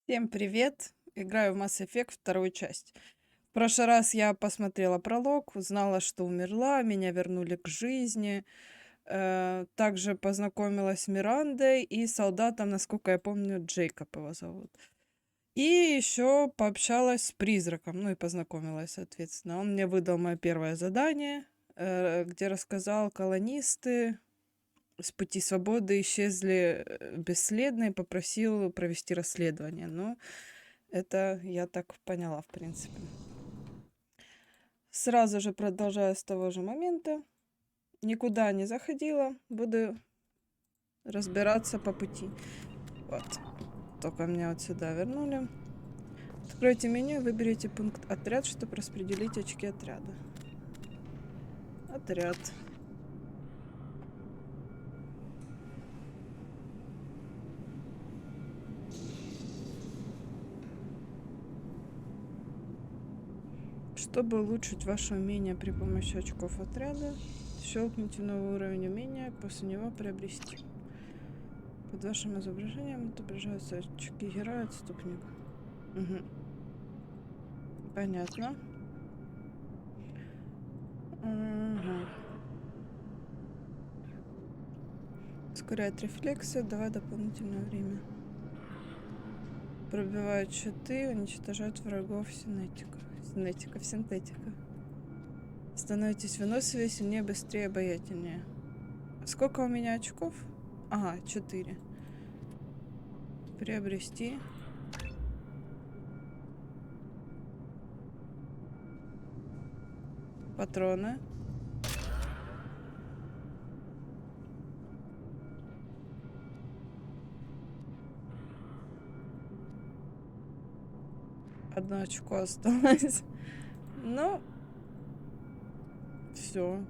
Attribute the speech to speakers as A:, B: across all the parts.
A: Всем привет! Играю в Mass Effect вторую часть. В прошлый раз я посмотрела пролог, узнала, что умерла, меня вернули к жизни. Также познакомилась с Мирандой и солдатом, насколько я помню, Джейкоб его зовут. И еще пообщалась с призраком, ну и познакомилась, соответственно. Он мне выдал мое первое задание, где рассказал, колонисты с пути свободы исчезли бесследно и попросил провести расследование. Но это я так поняла, в принципе. Сразу же продолжаю с того же момента. Никуда не заходила. Буду разбираться по пути. Вот. Только меня вот сюда вернули. Откройте меню, выберите пункт отряд, чтобы распределить очки отряда. Отряд. Чтобы улучшить ваше умение при помощи очков отряда, щелкните новый уровень умения, после него приобрести. Под вашим изображением отображаются очки героя, отступника. Угу. Понятно. Угу. Ускоряет рефлексы, давай дополнительное время. Пробивают щиты, уничтожают врагов синтетика. Становитесь выносливее, сильнее, быстрее, обаятельнее. Сколько у меня очков? Ага, 4. Приобрести. Патроны. Одно очко осталось. Ну, все.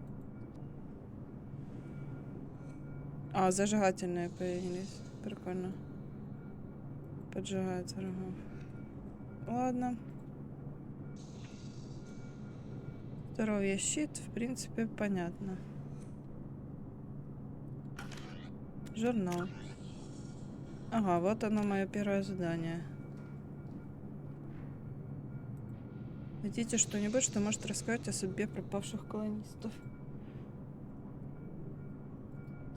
A: А, зажигательные появились. Прикольно. Поджигают врагов. Ладно. Здоровье, щит, в принципе, понятно. Журнал. Ага, вот оно, мое первое задание. Найдите что-нибудь, что может рассказать о судьбе пропавших колонистов.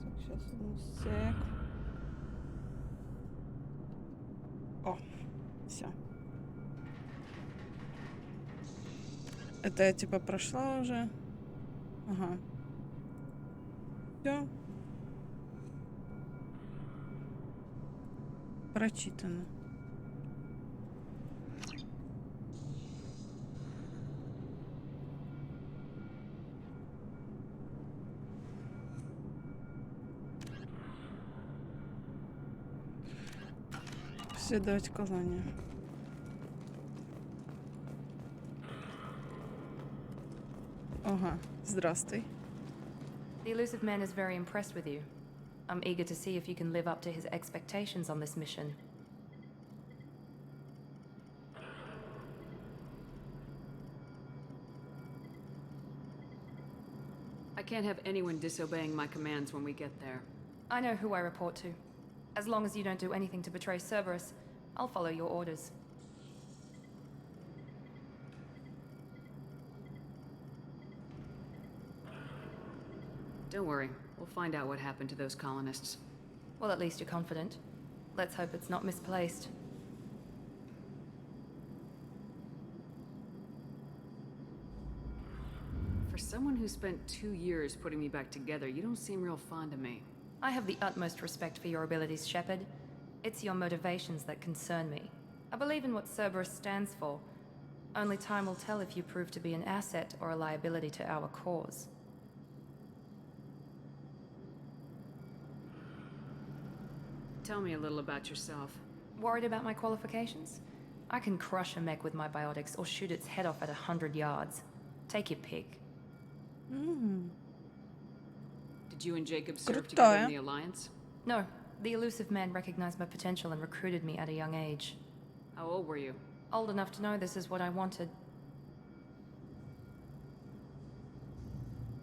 A: Так, сейчас, одну сек. О, все. Это я типа прошла уже. Ага. Все. Прочитано. Следовать колонии. Ага, здравствуй.
B: The elusive man is very impressed with you. I'm eager to see if you can live up to his expectations on this mission.
C: I can't have anyone disobeying my commands when we get there.
B: I know who I report to. As long as you don't do anything to betray Cerberus, I'll follow your orders.
C: Don't worry, we'll find out what happened to those colonists.
B: Well, at least you're confident. Let's hope it's not misplaced.
C: For someone who spent 2 years putting me back together, you don't seem real fond of me.
B: I have the utmost respect for your abilities, Shepard. It's your motivations that concern me. I believe in what Cerberus stands for. Only time will tell if you prove to be an asset or a liability to our cause.
C: Tell me a little about yourself.
B: Worried about my qualifications? I can crush a mech with my biotics or shoot its head off at 100 yards. Take your pick.
C: Did you and Jacob serve together in the Alliance?
B: No, the elusive man recognized my potential and recruited me at a young age.
C: How old were you?
B: Old enough to know this is what I wanted.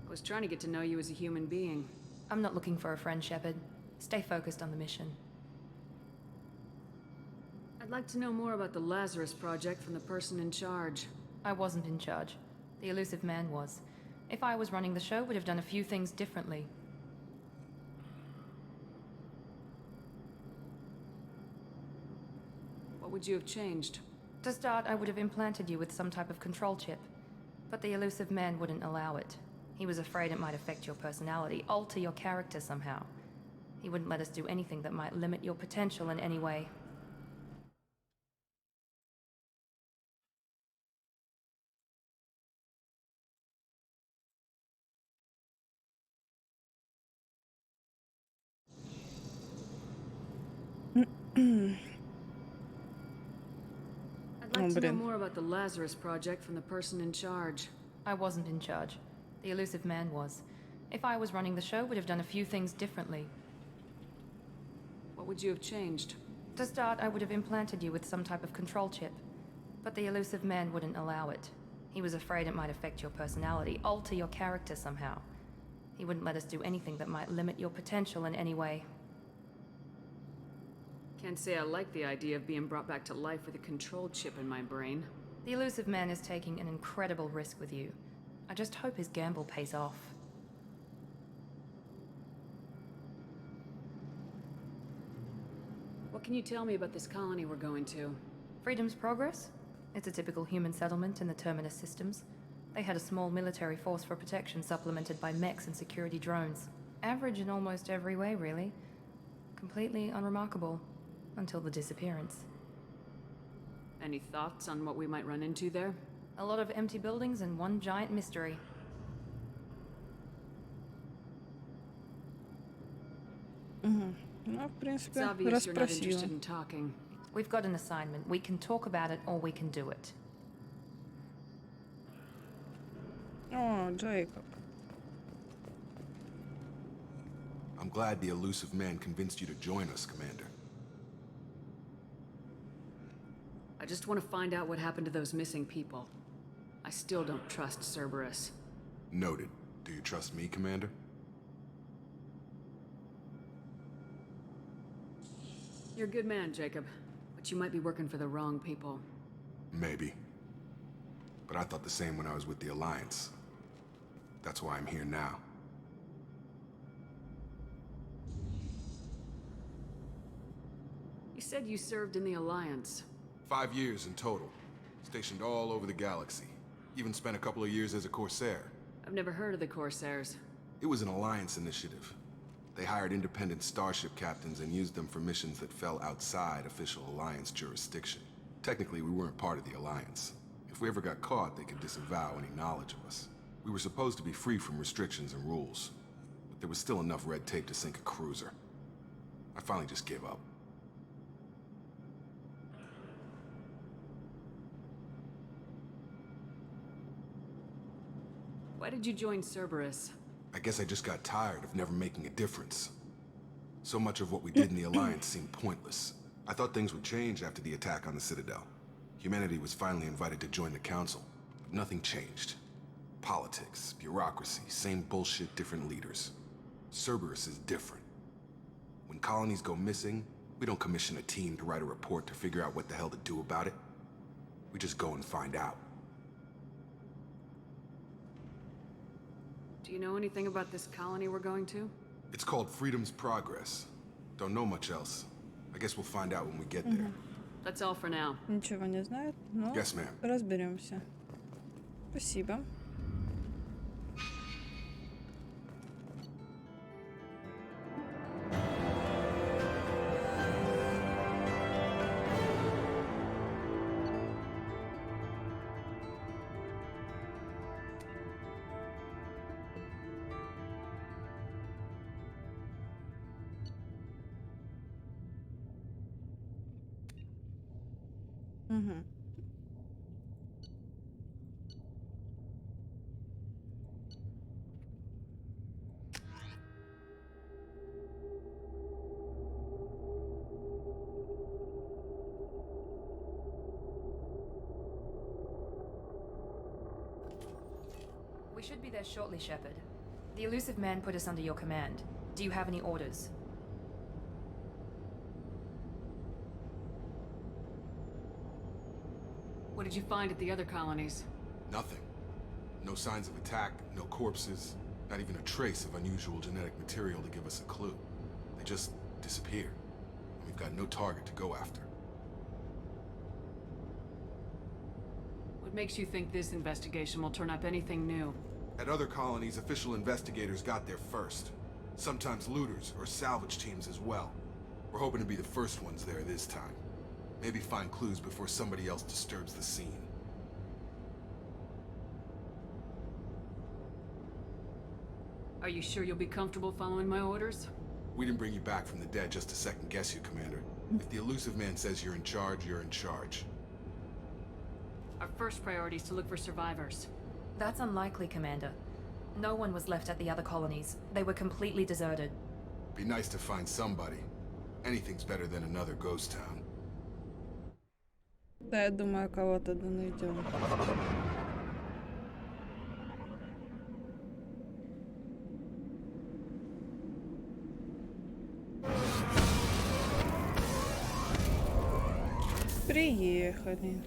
C: I was trying to get to know you as a human being.
B: I'm not looking for a friend, Shepard. Stay focused on the mission.
C: I'd like to know more about the Lazarus Project from the person in charge.
B: I wasn't in charge. The elusive man was. If I was running the show, would have done a few things differently.
C: What would you have changed?
B: To start, I would have implanted you with some type of control chip. But the elusive man wouldn't allow it. He was afraid it might affect your personality, alter your character somehow. He wouldn't let us do anything that might limit your potential in any way.
C: I'd like to know more about the Lazarus Project from the person in charge.
B: I wasn't in charge. The elusive man was. If I was running the show, would have done a few things differently.
C: What would you have changed?
B: To start, I would have implanted you with some type of control chip. But the elusive man wouldn't allow it. He was afraid it might affect your personality, alter your character somehow. He wouldn't let us do anything that might limit your potential in any way.
C: Can't say I like the idea of being brought back to life with a control chip in my brain.
B: The elusive man is taking an incredible risk with you. I just hope his gamble pays off.
C: What can you tell me about this colony we're going to?
B: Freedom's Progress? It's a typical human settlement in the Terminus systems. They had a small military force for protection supplemented by mechs and security drones. Average in almost every way, really. Completely unremarkable. Until the disappearance.
C: Any thoughts on what we might run into there?
B: A lot of empty buildings and one giant mystery.
A: Ну, в
C: It's
A: принципе,
C: obvious you're not
A: расспросила.
C: interested in talking.
B: We've got an assignment. We can talk about it or we can do it.
A: О, Джейкоб.
D: I'm glad the elusive man convinced you to join us, Commander.
C: I just want to find out what happened to those missing people. I still don't trust Cerberus.
D: Noted. Do you trust me, Commander?
C: You're a good man, Jacob. But you might be working for the wrong people.
D: Maybe. But I thought the same when I was with the Alliance. That's why I'm here now.
C: You said you served in the Alliance.
D: 5 years in total. Stationed all over the galaxy. Even spent a couple of years as a Corsair.
C: I've never heard of the Corsairs.
D: It was an Alliance initiative. They hired independent starship captains and used them for missions that fell outside official Alliance jurisdiction. Technically, we weren't part of the Alliance. If we ever got caught, they could disavow any knowledge of us. We were supposed to be free from restrictions and rules. But there was still enough red tape to sink a cruiser. I finally just gave up.
C: Why did you join Cerberus?
D: I guess I just got tired of never making a difference. So much of what we did in the Alliance seemed pointless. I thought things would change after the attack on the Citadel. Humanity was finally invited to join the Council, but nothing changed. Politics, bureaucracy, same bullshit, different leaders. Cerberus is different. When colonies go missing, we don't commission a team to write a report to figure out what the hell to do about it. We just go and find out.
C: Do you know anything about this colony we're going to?
D: It's called Freedom's Progress. Don't know much else. I guess we'll find out when we get there.
C: That's all for now.
A: Ничего не знает, но
D: Yes, ma'am.
A: разберемся. Спасибо. Угу.
B: We should be there shortly, Shepard. The elusive man put us under your command. Do you have any orders?
C: What did you find at the other colonies?
D: Nothing. No signs of attack, no corpses, not even a trace of unusual genetic material to give us a clue. They just disappeared. And we've got no target to go after.
C: What makes you think this investigation will turn up anything new?
D: At other colonies, official investigators got there first. Sometimes looters or salvage teams as well. We're hoping to be the first ones there this time. Maybe find clues before somebody else disturbs the scene.
C: Are you sure you'll be comfortable following my orders?
D: We didn't bring you back from the dead just to second guess you, Commander. If the elusive man says you're in charge, you're in charge.
C: Our first priority is to look for survivors.
B: That's unlikely, Commander. No one was left at the other colonies. They were completely deserted.
D: Be nice to find somebody. Anything's better than another ghost town.
A: Да, я думаю, кого-то да найдем. Приехали.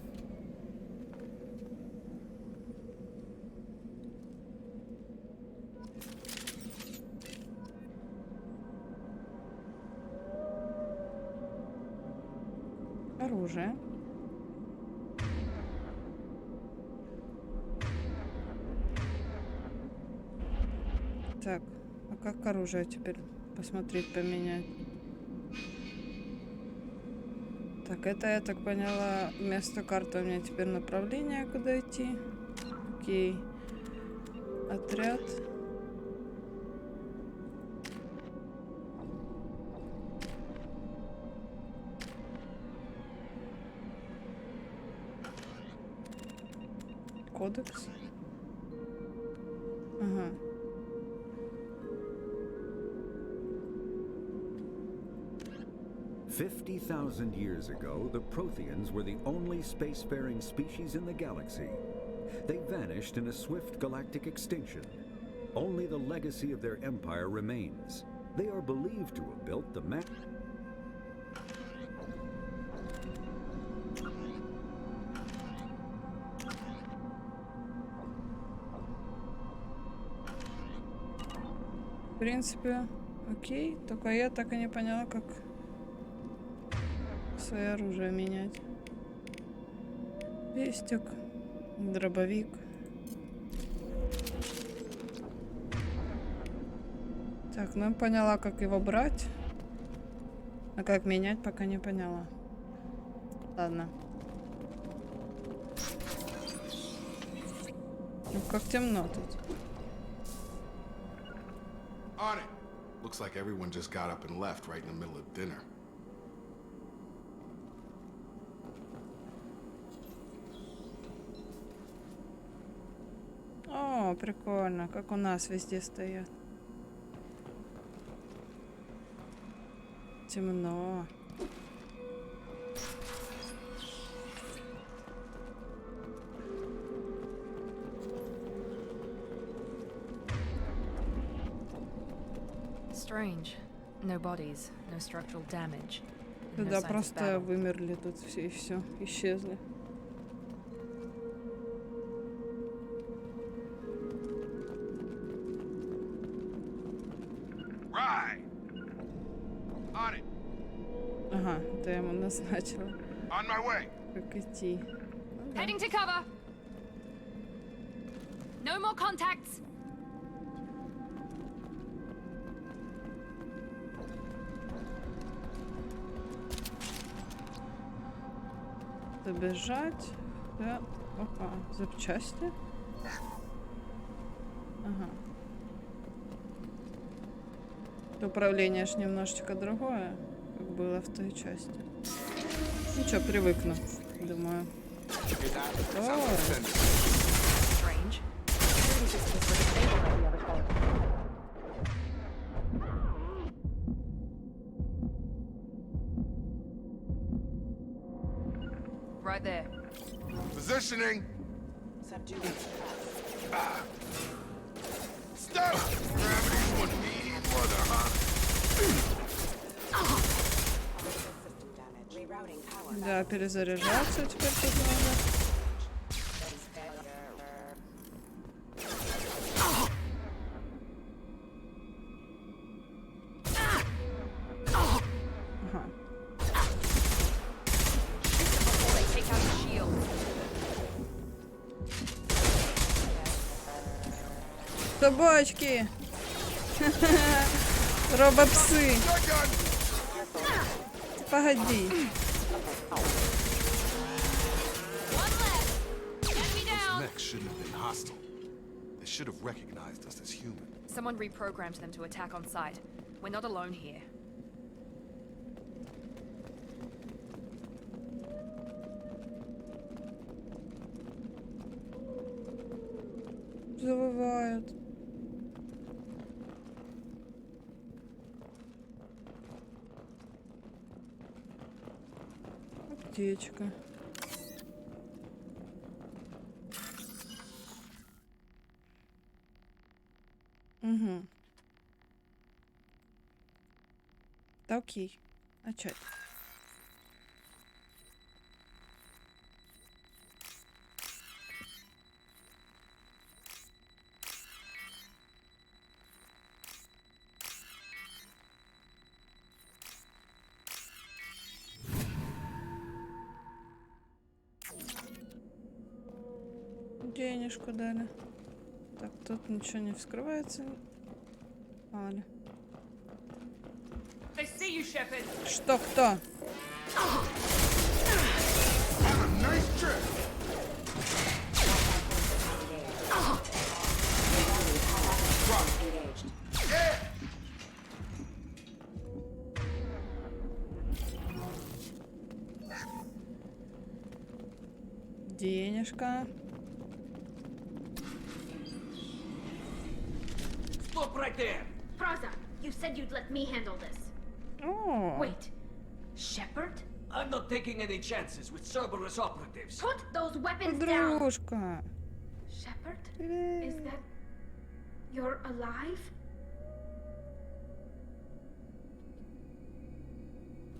A: Оружие. Так, а как оружие теперь посмотреть, поменять? Так, это, я так поняла, вместо карты у меня теперь направление, куда идти. Окей. Отряд. Кодекс. Ага.
E: $50,000 years ago, the Protheans were the only spacefaring species in the galaxy. They vanished in a swift galactic extinction. Only the legacy of their empire remains. They are believed to have built the
A: В принципе, окей. Только я так и не поняла, как свое оружие менять. Пестик, дробовик. Так, ну я поняла, как его брать. А как менять, пока не поняла. Ладно. Ну как темно тут.
D: On it! Looks like everyone just got up and left right in the middle of dinner.
A: О, прикольно, как у нас везде стоят. Темно.
B: Strange. No bodies, no structural damage. No
A: Да,
B: signs of
A: просто
B: battle.
A: вымерли тут все и все, исчезли.
D: Right! On it!
A: Ага, это я ему назначила,
D: On my way!
A: как идти. Ну да.
B: Heading to cover. No more contacts.
A: Добежать. Да. Опа, запчасти. Ага. Управление ж немножечко другое, как было в той части. Ну что, привыкну, думаю. Ой,
B: Strange. Security systems were disabled by the other colony. Right there.
D: Positioning!
F: Subdue.
D: Stop! Gravity's one mean mother, huh?
F: System damage. Rerouting power.
A: да, перезаряжаться теперь тут надо. Собачки! Робопсы! Погоди.
D: Those mechs shouldn't have been hostile. They should have recognized us as human.
B: Someone reprogrammed them to attack on sight. We're not alone here.
A: Завывают. Аптечка. Угу. Да окей. Начать. Денежку дали. Так, тут ничего не вскрывается. Али. Что, кто? Денежка.
F: Stop right there!
G: Praza, you said you'd let me handle this.
A: О,
G: Wait, Shepard?
F: I'm not taking any chances with Cerberus operatives.
G: Put those weapons down!
A: подружка.
G: Shepard? Is
A: Привет.
G: that... You're alive?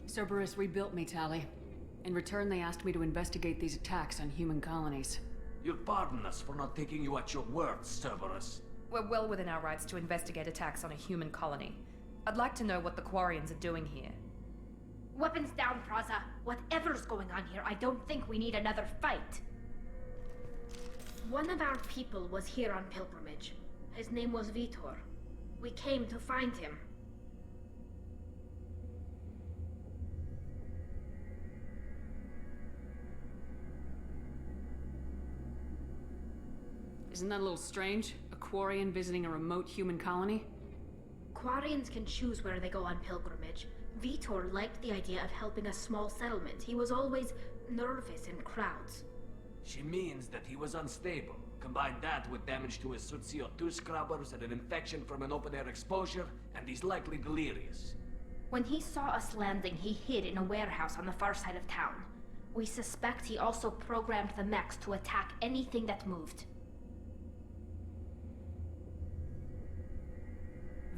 C: Cerberus rebuilt me, Tally. In return, they asked me to investigate these attacks on human colonies.
F: You'll pardon us for not taking you at your word, Cerberus.
B: We're well within our rights to investigate attacks on a human colony. I'd like to know what the Quarians are doing here.
G: Weapons down, Praza. Whatever's going on here, I don't think we need another fight. One of our people was here on pilgrimage. His name was Vitor. We came to find him.
C: Isn't that a little strange? A Quarian visiting a remote human colony?
G: Quarians can choose where they go on pilgrimage. Vitor liked the idea of helping a small settlement. He was always nervous in crowds.
F: She means that he was unstable. Combine that with damage to his suit CO2 scrubbers and an infection from an open-air exposure, and he's likely delirious.
G: When he saw us landing, he hid in a warehouse on the far side of town. We suspect he also programmed the mechs to attack anything that moved.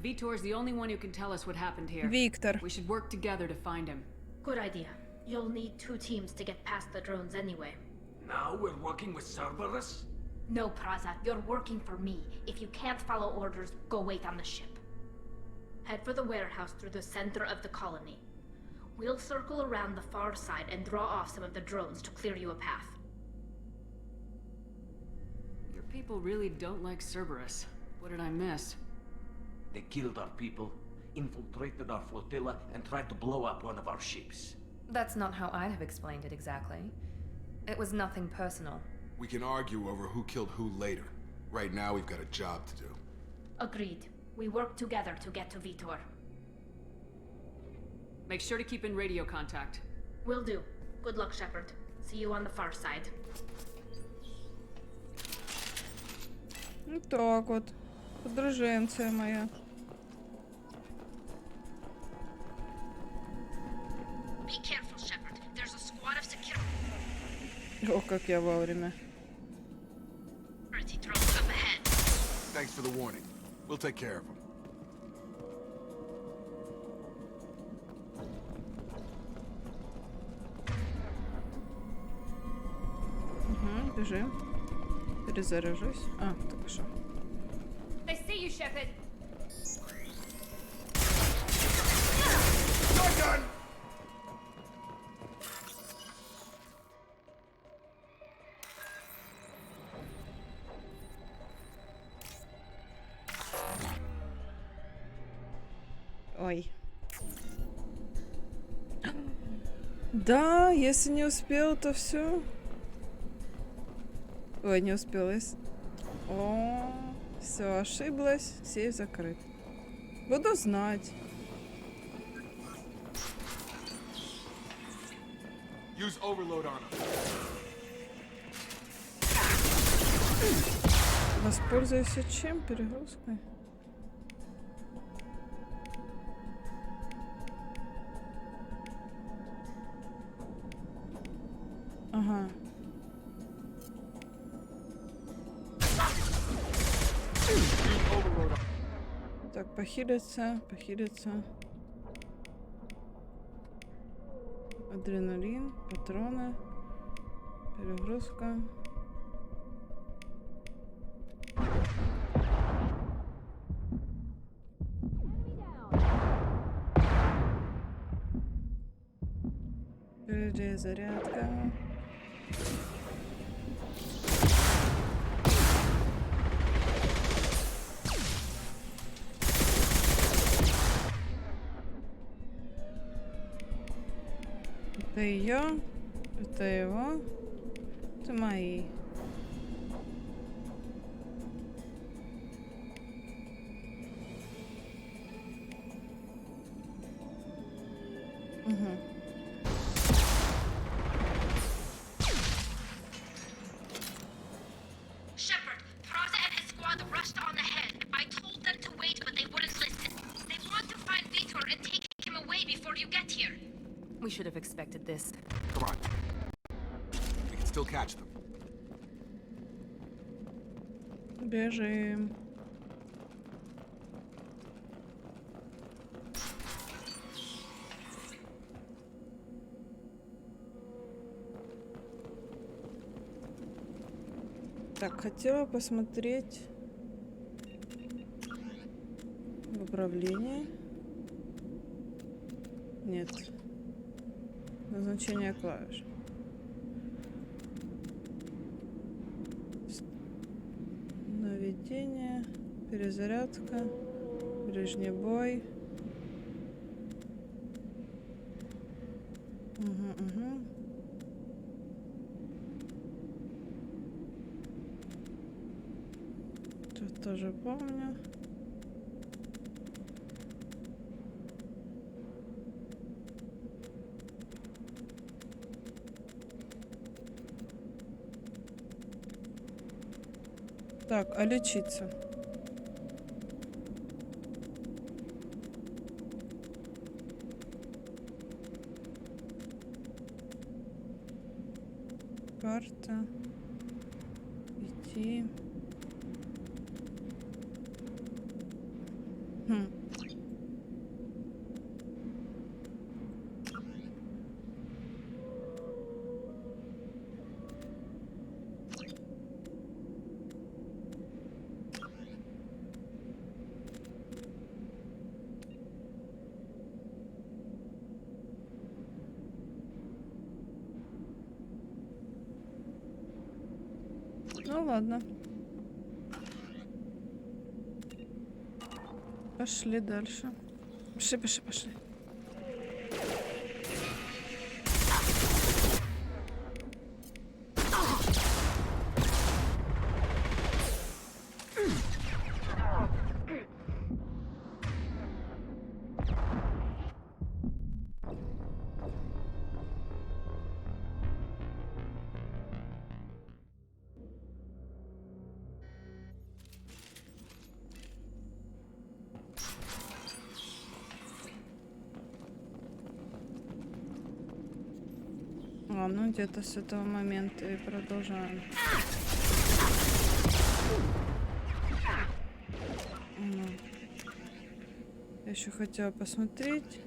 C: Vitor's the only one who can tell us what happened here.
A: Виктор.
C: We should work together to find him.
G: Good idea. You'll need 2 teams to get past the drones anyway.
F: Now we're working with Cerberus?
G: No, Praza, you're working for me. If you can't follow orders, go wait on the ship. Head for the warehouse through the center of the colony. We'll circle around the far side and draw off some of the drones to clear you a path.
C: Your people really don't like Cerberus. What did I miss?
F: They killed our people, infiltrated our flotilla, and tried to blow up one of our ships.
B: That's not how I'd have explained it exactly. It was nothing personal.
D: We can argue over who killed who later. Right now, we've got a job to do.
G: Agreed. We work together to get to Vitor.
C: Make sure to keep in radio contact.
G: Will do. Good luck, Shepard. See you on the far side.
A: Вот так вот. Подруженция моя.
G: Be careful, Shepard. There's a squad of security
A: О, как я вовремя.
G: drones up ahead.
D: Thanks for the warning. We'll take care of them.
A: Угу, бежим. Перезаряжусь. А, только что.
B: They see you, Shepard.
D: Shotgun!
A: Да, если не успел, то все. Ой, не успела. О, все, ошиблась. Сейф закрыт. Буду знать.
D: Use overload on him.
A: Воспользуйся чем? Перегрузкой? Ага. Так, похилиться, похилиться. Адреналин, патроны, перегрузка. Перезарядка. Это ее, это его, это мои. Угу.
G: Shepard, Praza and his squad rushed on ahead. I told them to wait, but they wouldn't listen. They want to find Vitor and take him away before you get here.
B: We should have expected this.
D: Come on. We can still catch them.
A: Бежим. Так, хотела посмотреть в управлении. Нет. Назначение клавиш. Наведение, перезарядка, ближний бой. Угу. Тут тоже помню. Так, а лечиться? Карта. Идти. Ну ладно. Пошли дальше. Пошли. А, ну где-то с этого момента и продолжаем. Я еще хотела посмотреть.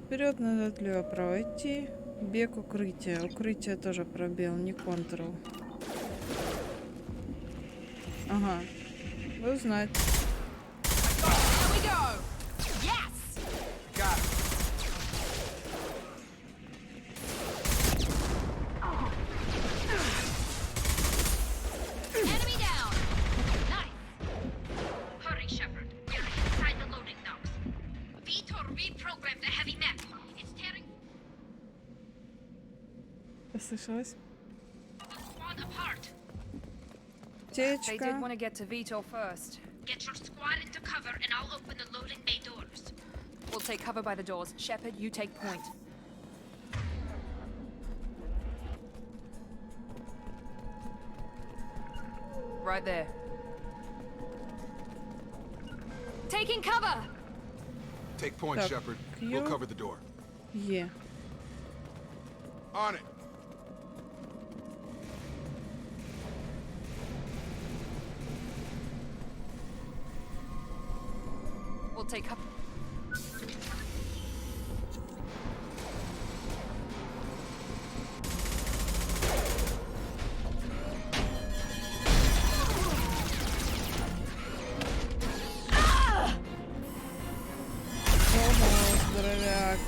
A: Вперед, назад, лево, право идти. Бег, укрытие. Укрытие тоже пробел, не контрол. Ага. Узнать.
G: reprogrammed the heavy mech. It's tearing
A: Послышалось?
G: the squad apart.
B: They did
A: Птичка.
B: want to get to Vitor first.
G: Get your squad into cover and I'll open the loading bay doors.
B: We'll take cover by the doors. Shepard, you take point. Right there. Taking cover!
D: Take point,
A: Так,
D: Shepard.
A: you-
D: We'll cover the door.
A: Є.
D: On it.
B: We'll take cover.
A: Ого, здоровяк.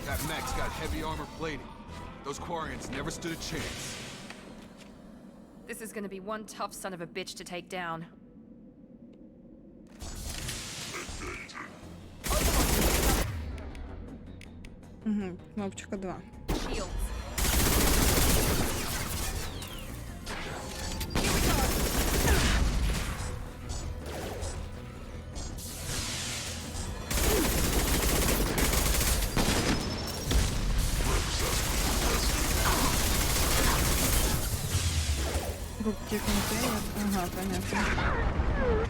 D: That mech's got heavy armor plating. Those Quarians never stood a chance.
B: This is gonna be one tough son of a bitch to take down.
A: Угу, кнопочка 2.
B: Shields.
A: Рубки контейнер. Ага, понятно.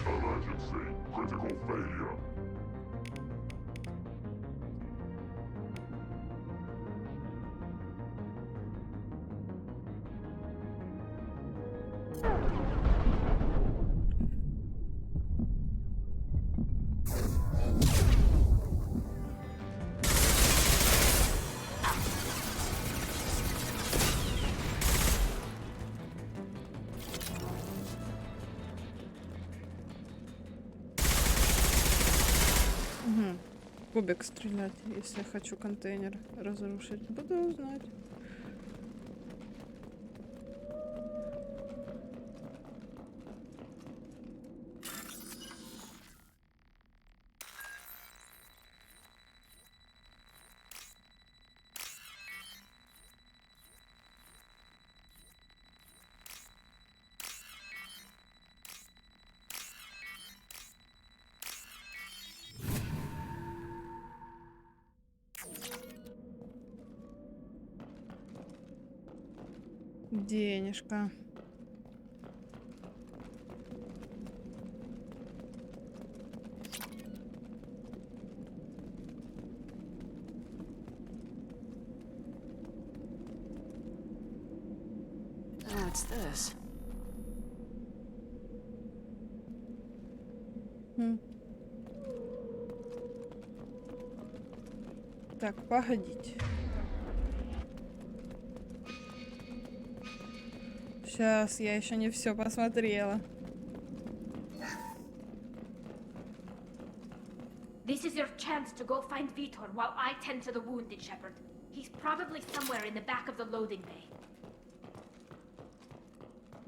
A: Кубик стрелять, если хочу контейнер разрушить. Буду знать. Денежка.
C: What's this?
A: Так, погодите. Сейчас, я еще не все посмотрела.
G: This is your chance to go find Vitor while I tend to the wounded, Shepard. He's probably somewhere in the back of the loading bay.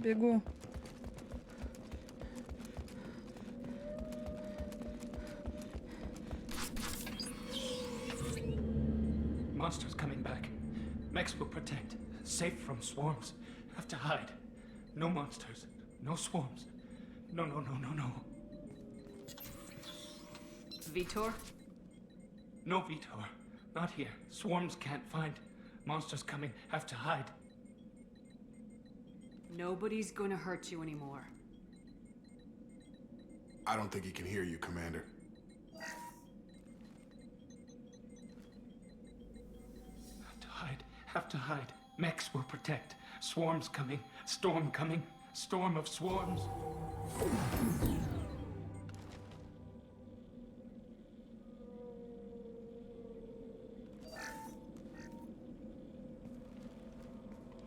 A: Бегу.
F: Monsters coming back. Mechs will protect. Safe from swarms. Have to hide. No monsters. No swarms. No, no, no, no, no.
C: Vitor?
F: No Vitor. Not here. Swarms can't find. Monsters coming. Have to hide.
C: Nobody's gonna hurt you anymore.
D: I don't think he can hear you, Commander.
F: Have to hide. Have to hide. Mechs will protect. Swarms coming. Storm coming. Storm of swarms.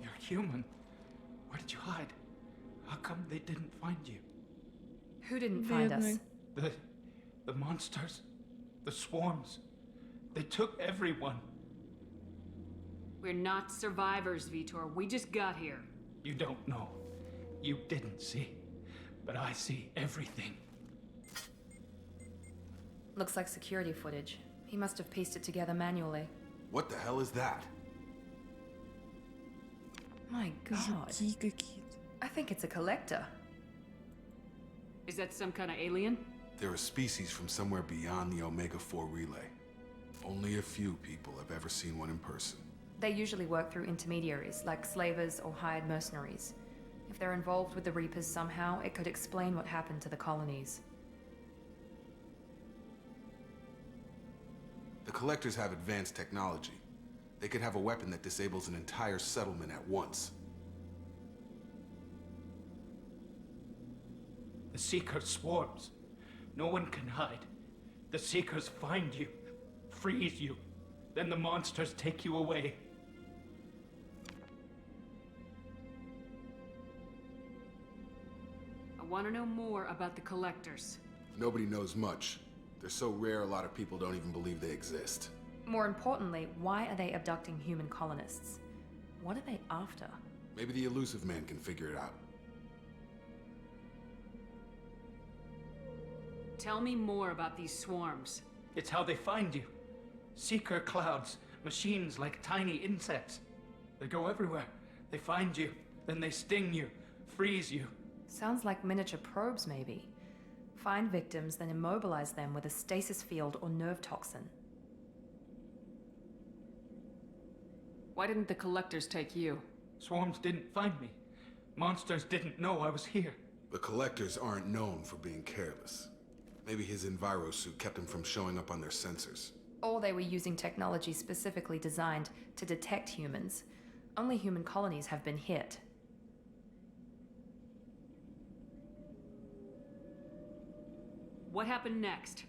F: You're human. Where did you hide? How come they didn't find you?
B: Who didn't find us?
A: Бедный.
F: The monsters. The swarms. They took everyone.
C: We're not survivors, Vitor. We just got here.
F: You don't know. You didn't see. But I see everything.
B: Looks like security footage. He must have pieced it together manually.
D: What the hell is that?
B: My god.
A: Жуки какие-то.
B: I think it's a collector.
C: Is that some kind of alien?
D: They're a species from somewhere beyond the Omega-4 relay. Only a few people have ever seen one in person.
B: They usually work through intermediaries, like slavers or hired mercenaries. If they're involved with the Reapers somehow, it could explain what happened to the colonies.
D: The Collectors have advanced technology. They could have a weapon that disables an entire settlement at once.
F: The Seeker swarms. No one can hide. The Seekers find you, freeze you. Then the monsters take you away.
C: I want to know more about the Collectors.
D: Nobody knows much. They're so rare, a lot of people don't even believe they exist.
B: More importantly, why are they abducting human colonists? What are they after?
D: Maybe the elusive man can figure it out.
C: Tell me more about these swarms.
F: It's how they find you. Seeker clouds, machines like tiny insects. They go everywhere. They find you, then they sting you, freeze you.
B: Sounds like miniature probes, maybe. Find victims, then immobilize them with a stasis field or nerve toxin.
C: Why didn't the Collectors take you?
F: Swarms didn't find me. Monsters didn't know I was here.
D: The Collectors aren't known for being careless. Maybe his envirosuit kept him from showing up on their sensors.
B: Or they were using technology specifically designed to detect humans. Only human colonies have been hit.
C: What happened next?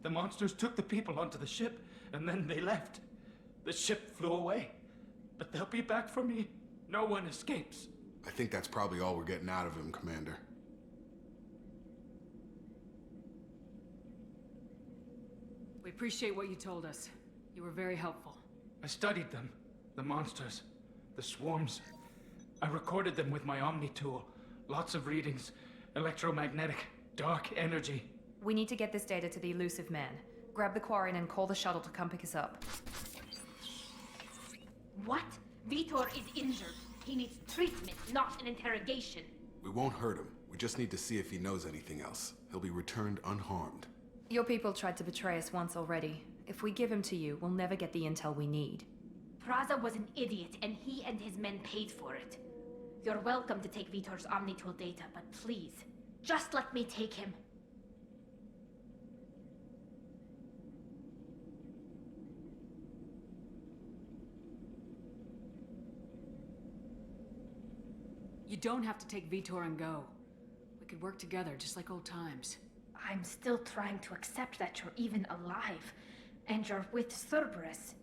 F: The monsters took the people onto the ship, and then they left. The ship flew away. But they'll be back for me. No one escapes.
D: I think that's probably all we're getting out of him, Commander.
C: We appreciate what you told us. You were very helpful.
F: I studied them. The monsters. The swarms. I recorded them with my Omni tool. Lots of readings. Electromagnetic. Dark energy.
B: We need to get this data to the elusive man. Grab the Quarian and call the shuttle to come pick us up.
G: What? Vitor is injured. He needs treatment, not an interrogation.
D: We won't hurt him. We just need to see if he knows anything else. He'll be returned unharmed.
B: Your people tried to betray us once already. If we give him to you, we'll never get the intel we need.
G: Praza was an idiot, and he and his men paid for it. You're welcome to take Vitor's Omnitool data, but please, just let me take him.
C: You don't have to take Vitor and go. We could work together, just like old times.
G: I'm still trying to accept that you're even alive, and you're with Cerberus.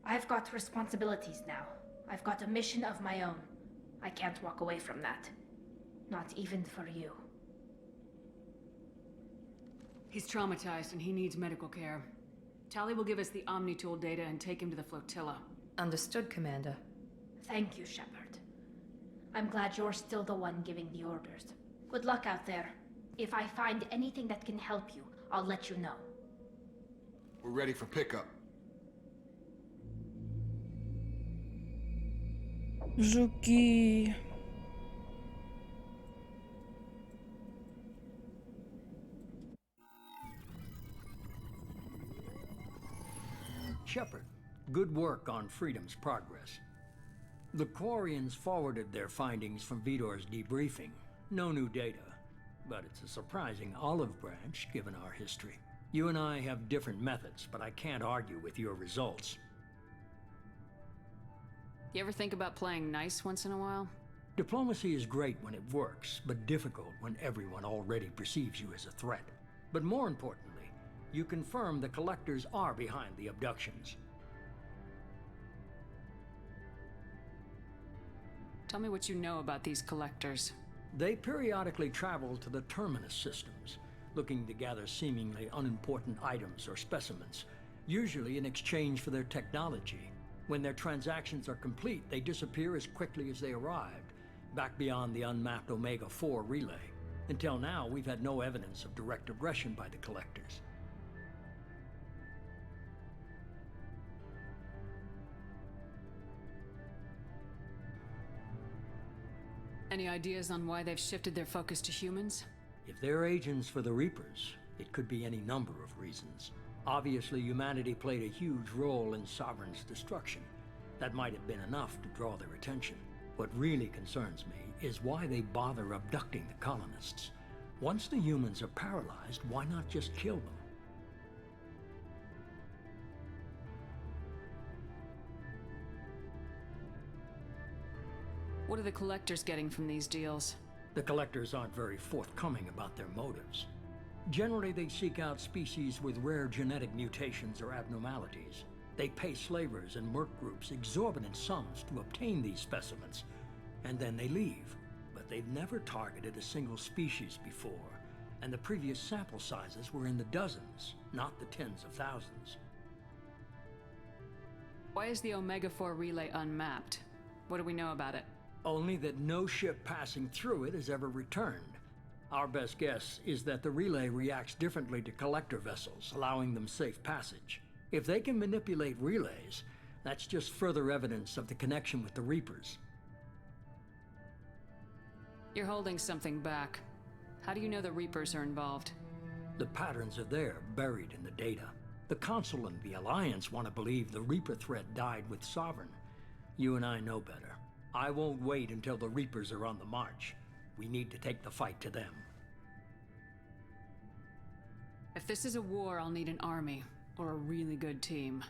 G: I've got responsibilities now. I've got a mission of my own. I can't walk away from that. Not even for you.
C: He's traumatized and he needs medical care. Tali will give us the Omnitool data and take him to the flotilla.
B: Understood, Commander.
G: Thank you, Shepard. I'm glad you're still the one giving the orders. Good luck out there. If I find anything that can help you, I'll let you know.
D: We're ready for pickup.
A: Жуки.
H: Shepard, good work on Freedom's progress. The Quarians forwarded their findings from Vitor's debriefing. No new data, but it's a surprising olive branch given our history. You and I have different methods, but I can't argue with your results.
C: You ever think about playing nice once in a while?
H: Diplomacy is great when it works, but difficult when everyone already perceives you as a threat. But more importantly, you confirm the Collectors are behind the abductions.
C: Tell me what you know about these Collectors.
H: They periodically travel to the Terminus systems, looking to gather seemingly unimportant items or specimens, usually in exchange for their technology. When their transactions are complete, they disappear as quickly as they arrived, back beyond the unmapped Omega-4 relay. Until now, we've had no evidence of direct aggression by the collectors.
C: Any ideas on why they've shifted their focus to humans?
H: If they're agents for the Reapers, it could be any number of reasons. Obviously, humanity played a huge role in Sovereign's destruction. That might have been enough to draw their attention. What really concerns me is why they bother abducting the colonists. Once the humans are paralyzed, why not just kill them?
C: What are the collectors getting from these deals?
H: The collectors aren't very forthcoming about their motives. Generally, they seek out species with rare genetic mutations or abnormalities. They pay slavers and merc groups exorbitant sums to obtain these specimens, and then they leave. But they've never targeted a single species before, and the previous sample sizes were in the dozens, not the tens of thousands.
C: Why is the Omega-4 relay unmapped? What do we know about it?
H: Only that no ship passing through it has ever returned. Our best guess is that the relay reacts differently to collector vessels, allowing them safe passage. If they can manipulate relays, that's just further evidence of the connection with the Reapers.
C: You're holding something back. How do you know the Reapers are involved?
H: The patterns are there, buried in the data. The Council and the Alliance want to believe the Reaper threat died with Sovereign. You and I know better. I won't wait until the Reapers are on the march. We need to take the fight to them.
C: If this is a war, I'll need an army, or a really good team.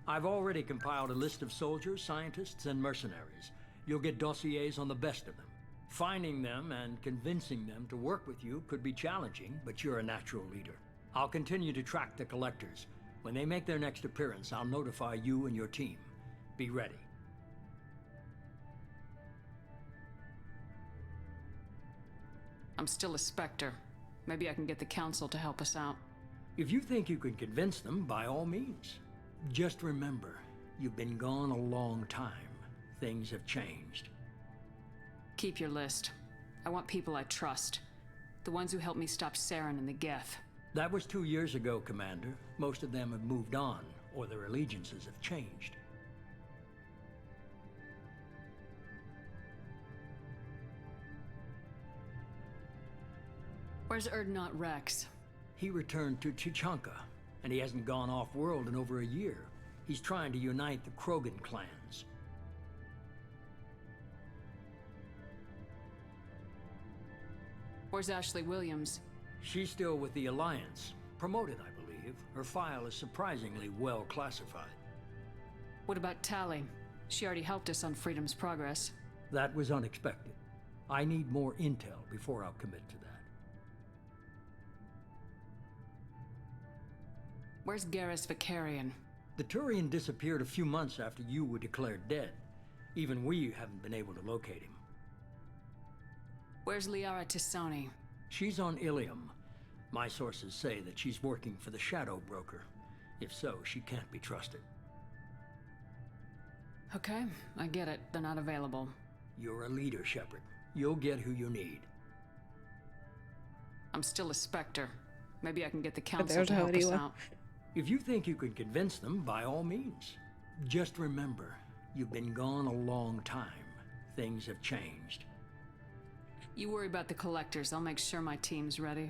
H: I've already compiled a list of soldiers, scientists, and mercenaries. You'll get dossiers on the best of them. Finding them and convincing them to work with you could be challenging, but you're a natural leader. I'll continue to track the collectors. When they make their next appearance, I'll notify you and your team. Be ready.
C: I'm still a Spectre. Maybe I can get the Council to help us out.
H: If you think you can convince them, by all means. Just remember, you've been gone a long time. Things have changed.
C: Keep your list. I want people I trust. The ones who helped me stop Saren and the Geth.
H: That was 2 years ago, Commander. Most of them have moved on, or their allegiances have changed.
C: Where's Erdnot Rex?
H: He returned to Chichanka, and he hasn't gone off-world in over a year. He's trying to unite the Krogan clans.
C: Where's Ashley Williams?
H: She's still with the Alliance. Promoted, I believe. Her file is surprisingly well classified.
C: What about Tally? She already helped us on Freedom's Progress.
H: That was unexpected. I need more intel before I'll commit to that.
C: Where's Garrus Vicarian?
H: The Turian disappeared a few months after you were declared dead. Even we haven't been able to locate him.
C: Where's Liara Tisoni?
H: She's on Ilium. My sources say that she's working for the Shadow Broker. If so, she can't be trusted.
C: Okay, I get it. They're not available.
H: You're a leader, Shepard. You'll get who you need.
C: I'm still a Spectre. Maybe I can get the Council to help us out.
H: If you think you can convince them, by all means. Just remember, you've been gone a long time. Things have changed.
C: You worry about the collectors. I'll make sure my team's ready.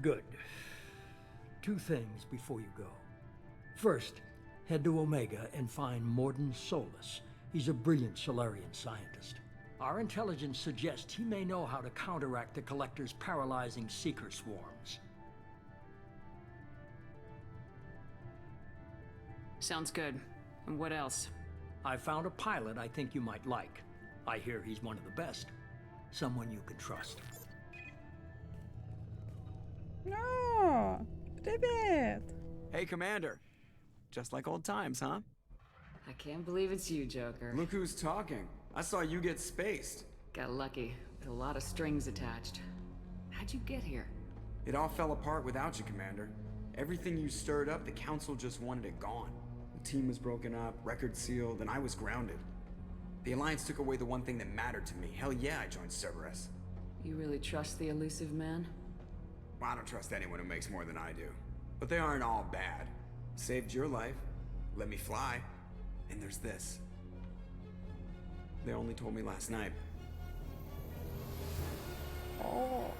H: Good. 2 things before you go. First, head to Omega and find Morden Solus. He's a brilliant Solarian scientist. Our intelligence suggests he may know how to counteract the Collector's paralyzing Seeker swarms.
C: Sounds good. And what else?
H: I found a pilot I think you might like. I hear he's one of the best. Someone you can trust.
A: No! Привет!
I: Hey, Commander. Just like old times, huh?
C: I can't believe it's you, Joker.
I: Look who's talking. I saw you get spaced.
C: Got lucky, with a lot of strings attached. How'd you get here?
I: It all fell apart without you, Commander. Everything you stirred up, the council just wanted it gone. The team was broken up, record sealed, and I was grounded. The Alliance took away the one thing that mattered to me. Hell yeah, I joined Cerberus.
C: You really trust the elusive man?
I: Well, I don't trust anyone who makes more than I do. But they aren't all bad. Saved your life, let me fly, and there's this. They only told me last night.
A: О.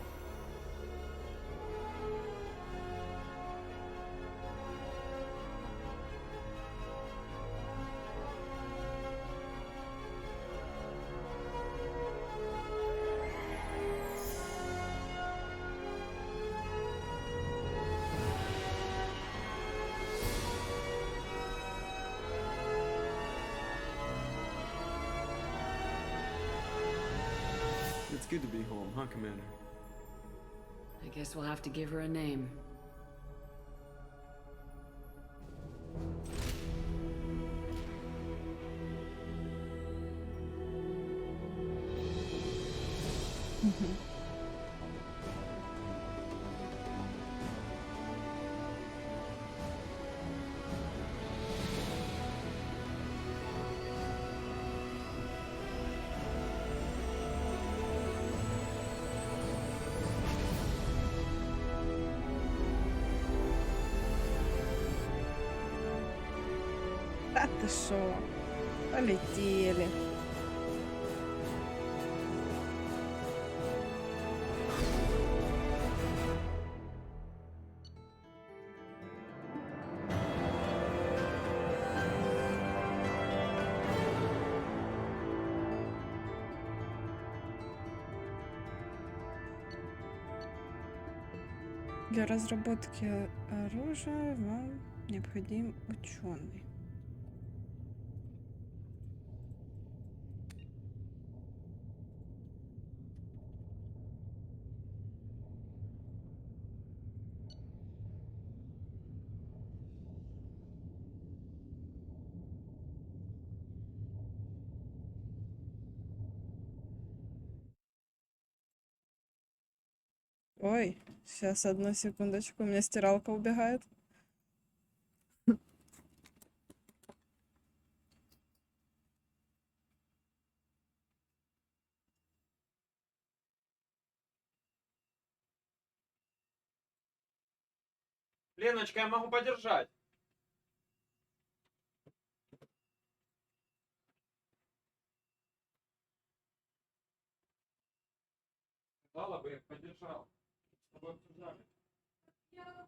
I: It's good to be home, huh, Commander?
C: I guess we'll have to give her a name.
A: Та ти шо? Полетели. Для разработки оружия вам необходим ученый. Ой, сейчас одну секундочку, у меня стиралка убегает.
J: Леночка, я могу подержать. Сказала бы, я подержал. С тобой обсуждали.
A: Я,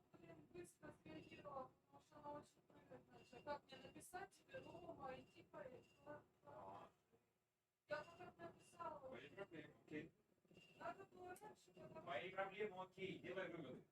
A: быстро среагировала, потому что она очень прыгает. Как мне написать тебе нового и типа... Я как написала...
J: Мои проблемы, окей.
A: Надо было раньше, когда...
J: Мои проблемы, окей. Делай выводы.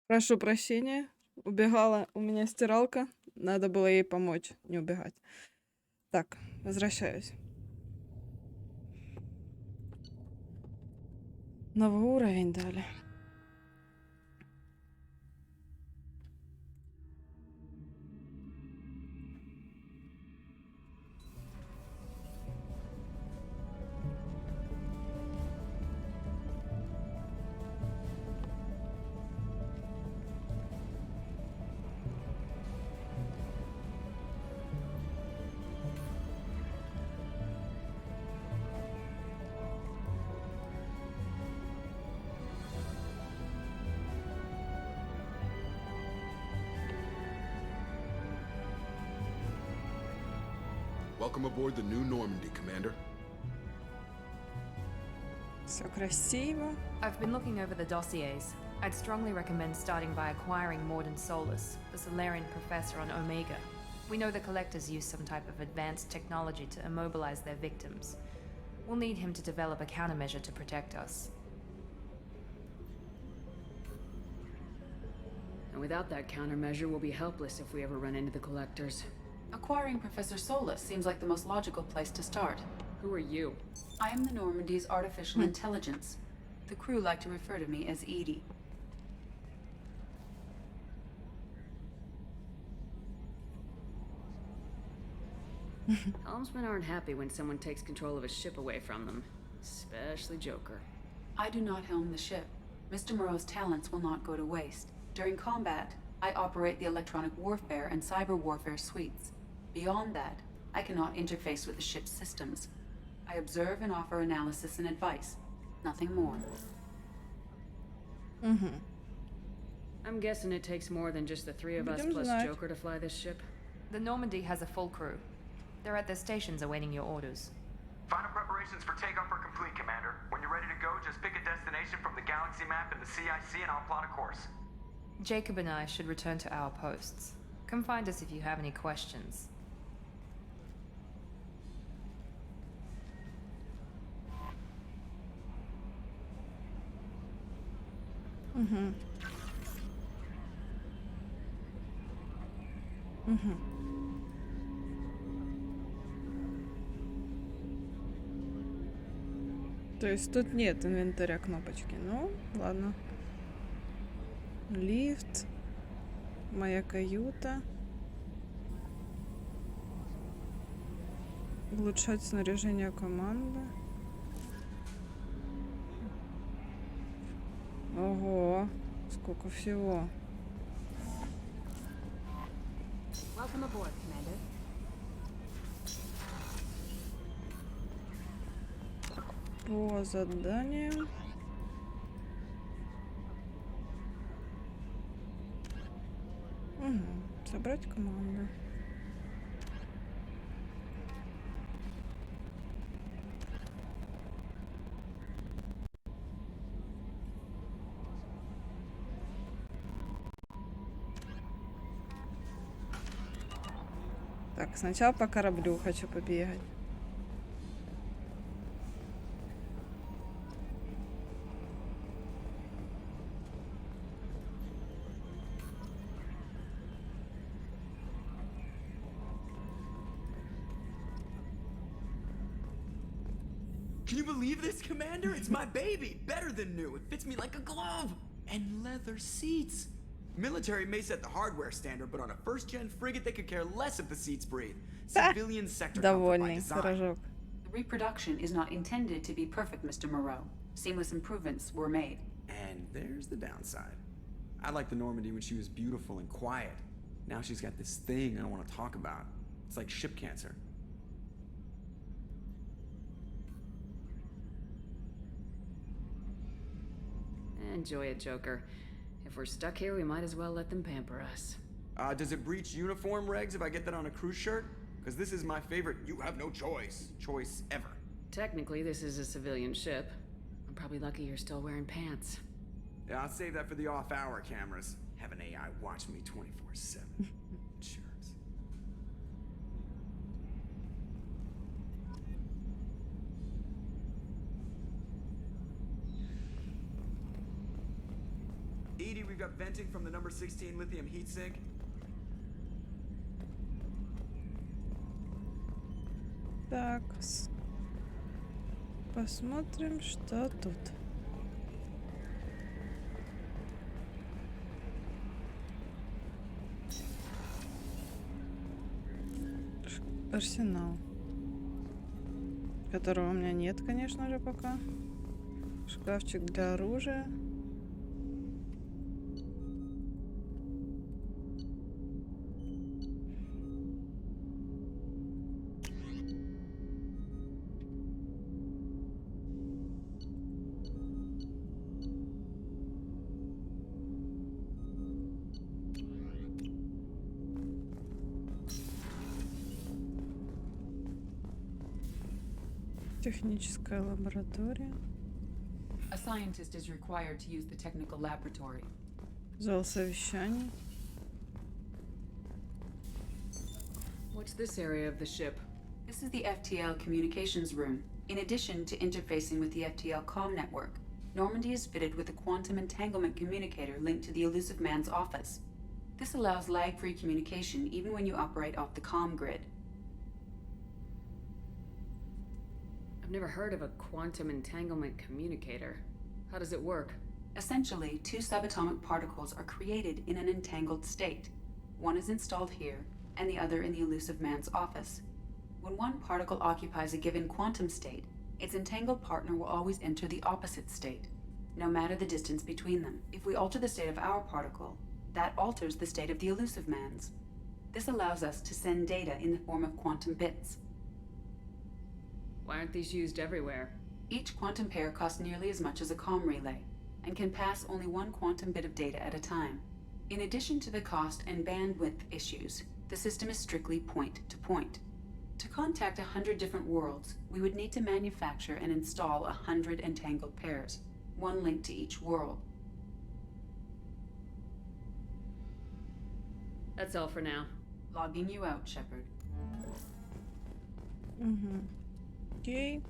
A: Прошу прощения, убегала у меня стиралка, надо было ей помочь, не убегать. Так, возвращаюсь. Новый уровень дали.
D: Welcome aboard the New Normandy, Commander.
A: Все красиво.
B: I've been looking over the dossiers. I'd strongly recommend starting by acquiring Morden Solus, the Solarian professor on Omega. We know the collectors use some type of advanced technology to immobilize their victims. We'll need him to develop a countermeasure to protect us.
C: And without that countermeasure, we'll be helpless if we ever run into the collectors.
K: Acquiring Professor Solus seems like the most logical place to start.
C: Who are you?
K: I am the Normandy's artificial intelligence. The crew like to refer to me as Edie.
C: Helmsmen aren't happy when someone takes control of a ship away from them. Especially Joker.
K: I do not helm the ship. Mr. Moreau's talents will not go to waste. During combat, I operate the electronic warfare and cyber warfare suites. Beyond that, I cannot interface with the ship's systems. I observe and offer analysis and advice. Nothing more.
C: I'm guessing it takes more than just the three of us plus Joker to fly this ship.
B: The Normandy has a full crew. They're at their stations awaiting your orders.
L: Final preparations for takeoff are complete, Commander. When you're ready to go, just pick a destination from the galaxy map in the CIC and I'll plot a course.
B: Jacob and I should return to our posts. Come find us if you have any questions.
A: То есть тут нет инвентаря кнопочки. Ну, ладно. Лифт. Моя каюта. Улучшать снаряжение команды. Ого, сколько всего.
C: Welcome aboard, Commander.
A: По заданиям. Собрать команду. Так, сначала по кораблю хочу побегать.
I: Can you believe this, Commander? It's my baby! Better than new. It fits me like a glove! And leather seats! Military may set the hardware standard, but on a first-gen frigate, they could care less if the seats breathe. Civilian sector comfort by design.
A: Рожок.
K: The reproduction is not intended to be perfect, Mr. Moreau. Seamless improvements were made.
I: And there's the downside. I liked the Normandy when she was beautiful and quiet. Now she's got this thing I don't want to talk about. It's like ship cancer.
C: Enjoy it, Joker. If we're stuck here, we might as well let them pamper us.
I: Does it breach uniform regs if I get that on a cruise shirt? Because this is my favorite you have no choice ever.
C: Technically, this is a civilian ship. I'm probably lucky you're still wearing pants.
I: Yeah, I'll save that for the off-hour cameras. Have an AI watch me 24/7. Jerks. Edie, we've got venting from the number 16 lithium heatsink.
A: Так, посмотрим, что тут. Арсенал. Которого у меня нет, конечно же, пока. Шкафчик для оружия. Техническая лаборатория.
K: scientist is required to use the technical laboratory.
A: Зал совещаний.
C: What's this area of the ship?
K: This is the FTL communications room. In addition to interfacing with the FTL comm network, Normandy is fitted with a quantum entanglement communicator linked to the Elusive Man's office. This allows lag-free communication even when you operate off the comm grid.
C: I've never heard of a quantum entanglement communicator. How does it work?
K: Essentially, two subatomic particles are created in an entangled state. One is installed here, and the other in the Elusive Man's office. When one particle occupies a given quantum state, its entangled partner will always enter the opposite state, no matter the distance between them. If we alter the state of our particle, that alters the state of the Elusive Man's. This allows us to send data in the form of quantum bits.
C: Why aren't these used everywhere?
K: Each quantum pair costs nearly as much as a comm relay, and can pass only one quantum bit of data at a time. In addition to the cost and bandwidth issues, the system is strictly point-to-point. To contact 100 different worlds, we would need to manufacture and install 100 entangled pairs, one linked to each world.
C: That's all for now.
K: Logging you out, Shepard.
A: Окей.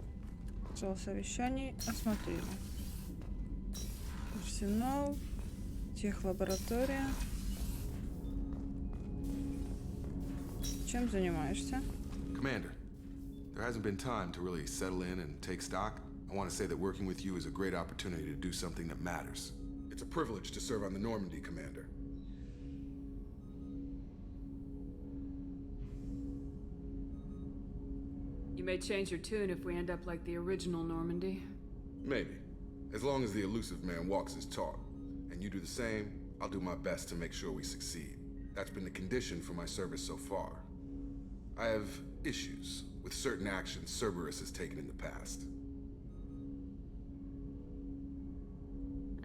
A: Зал совещаний осмотрели. Арсенал. Техлаборатория. Чем занимаешься?
D: Commander, there hasn't been time to really settle in and take stock. I want to say that working with you is a great opportunity to do something that matters. It's a privilege to serve on the Normandy, Commander.
C: You may change your tune if we end up like the original Normandy.
D: Maybe. As long as the Elusive Man walks his talk. And you do the same, I'll do my best to make sure we succeed. That's been the condition for my service so far. I have issues with certain actions Cerberus has taken in the past.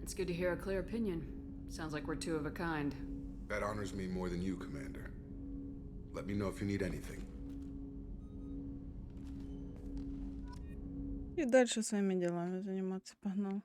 C: It's good to hear a clear opinion. Sounds like we're two of a kind.
D: That honors me more than you, Commander. Let me know if you need anything.
A: И дальше своими делами заниматься погнал.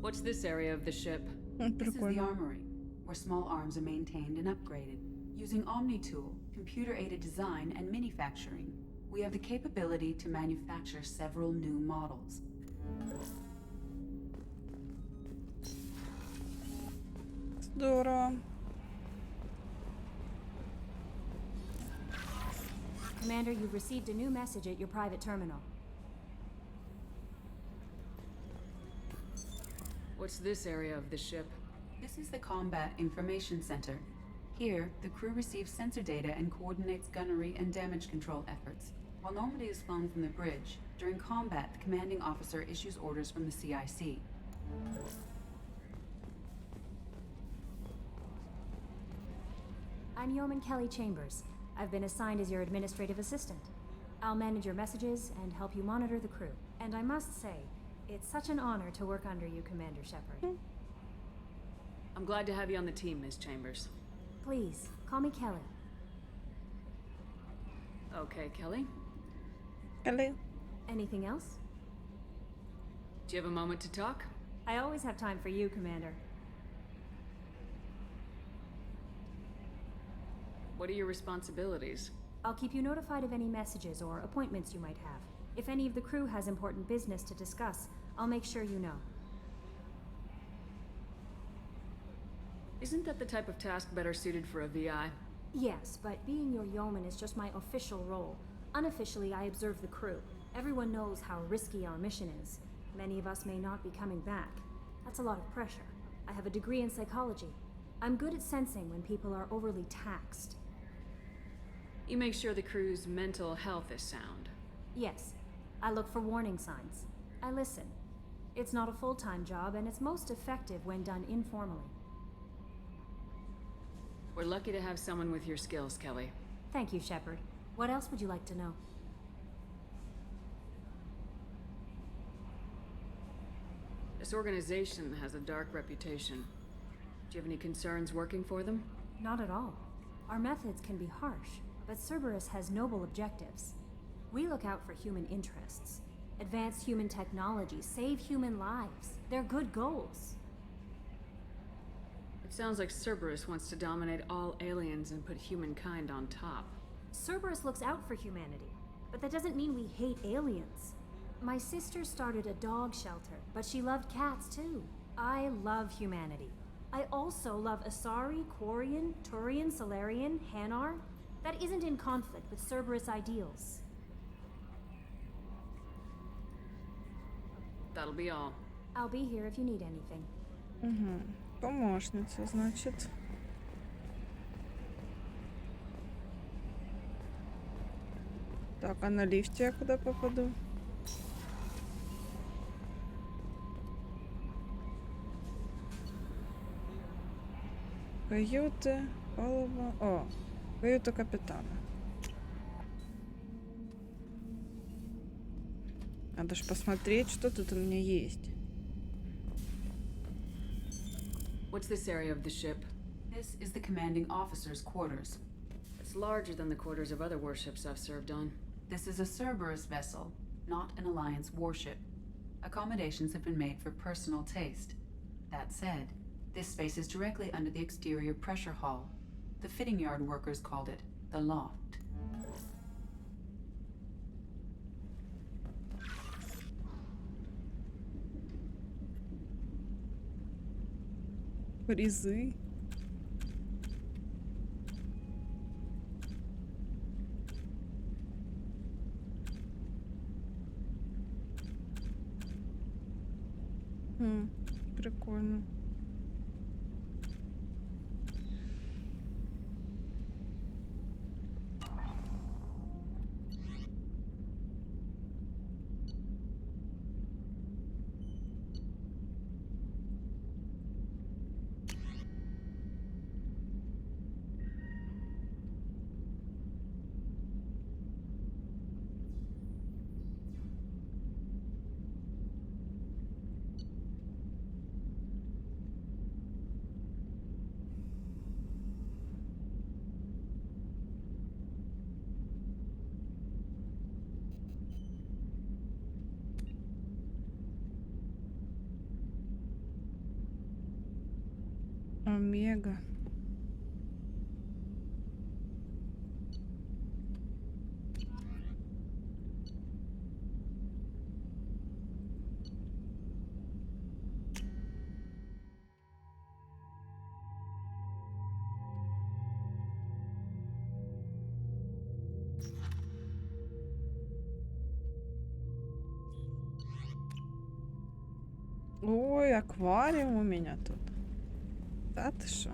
C: What's this area of the ship?
K: This is the armory, where small arms are maintained and upgraded. Using Omni-Tool, computer-aided design, and manufacturing, we have the capability to manufacture several new models.
A: Здорово.
M: Commander, you've received a new message at your private terminal.
C: What's this area of the ship?
K: This is the Combat Information Center. Here, the crew receives sensor data and coordinates gunnery and damage control efforts. While Normandy is flown from the bridge, during combat, the commanding officer issues orders from the CIC.
M: I'm Yeoman Kelly Chambers. I've been assigned as your administrative assistant. I'll manage your messages and help you monitor the crew. And I must say, it's such an honor to work under you, Commander Shepard.
C: I'm glad to have you on the team, Ms. Chambers.
M: Please, call me Kelly.
C: Okay, Kelly.
A: Kelly.
M: Anything else?
C: Do you have a moment to talk?
M: I always have time for you, Commander.
C: What are your responsibilities?
M: I'll keep you notified of any messages or appointments you might have. If any of the crew has important business to discuss, I'll make sure you know.
C: Isn't that the type of task better suited for a VI?
M: Yes, but being your yeoman is just my official role. Unofficially, I observe the crew. Everyone knows how risky our mission is. Many of us may not be coming back. That's a lot of pressure. I have a degree in psychology. I'm good at sensing when people are overly taxed.
C: You make sure the crew's mental health is sound.
M: Yes. I look for warning signs. I listen. It's not a full-time job, and it's most effective when done informally.
C: We're lucky to have someone with your skills, Kelly.
M: Thank you, Shepard. What else would you like to know?
C: This organization has a dark reputation. Do you have any concerns working for them?
M: Not at all. Our methods can be harsh, but Cerberus has noble objectives. We look out for human interests, advance human technology, save human lives. They're good goals.
C: It sounds like Cerberus wants to dominate all aliens and put humankind on top.
M: Cerberus looks out for humanity, but that doesn't mean we hate aliens. My sister started a dog shelter, but she loved cats too. I love humanity. I also love Asari, Quarian, Turian, Solarian, Hanar. That isn't in conflict with Cerberus ideals.
C: That'll be all.
M: I'll be here if you need anything.
A: Угу. Помощница, значит. Так, а на лифте я куда попаду? Каюта, палуба. О, каюта капитана. Надо ж посмотреть, что тут у меня есть.
C: What's this area of the ship?
K: This is the commanding officer's quarters.
C: It's larger than the quarters of other warships I've served on.
K: This is a Cerberus vessel, not an Alliance warship. Accommodations have been made for personal taste. That said, this space is directly under the exterior pressure hull. The fitting yard workers called it the loft.
A: Призы. Прикольно. Омега. Ой, аквариум у меня тут. Да ты шо?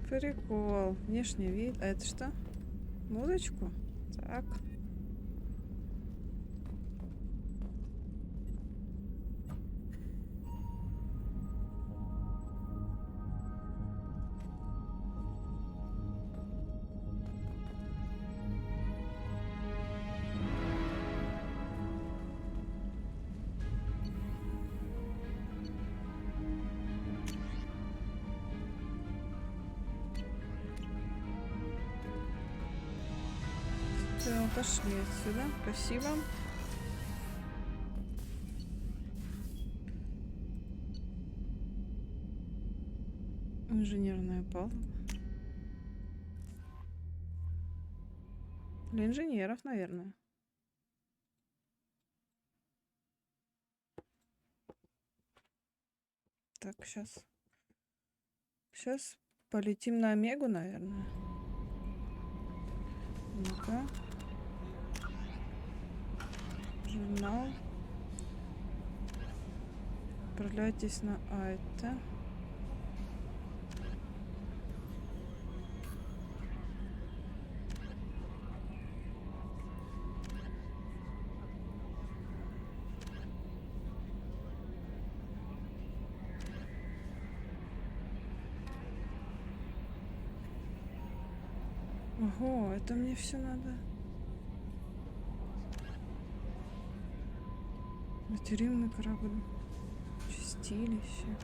A: Прикол. Внешний вид. А это что? Музычку? Так. Все, пошли отсюда. Спасибо. Инженерная палуба. Для инженеров, наверное. Так, сейчас. Сейчас полетим на Омегу, наверное. Ну-ка. Журнал. Отправляйтесь на это. Ого, это мне все надо. Материнный корабль. Чистилище.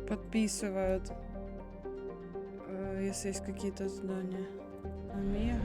A: Подписывают, если есть какие-то задания. Омега.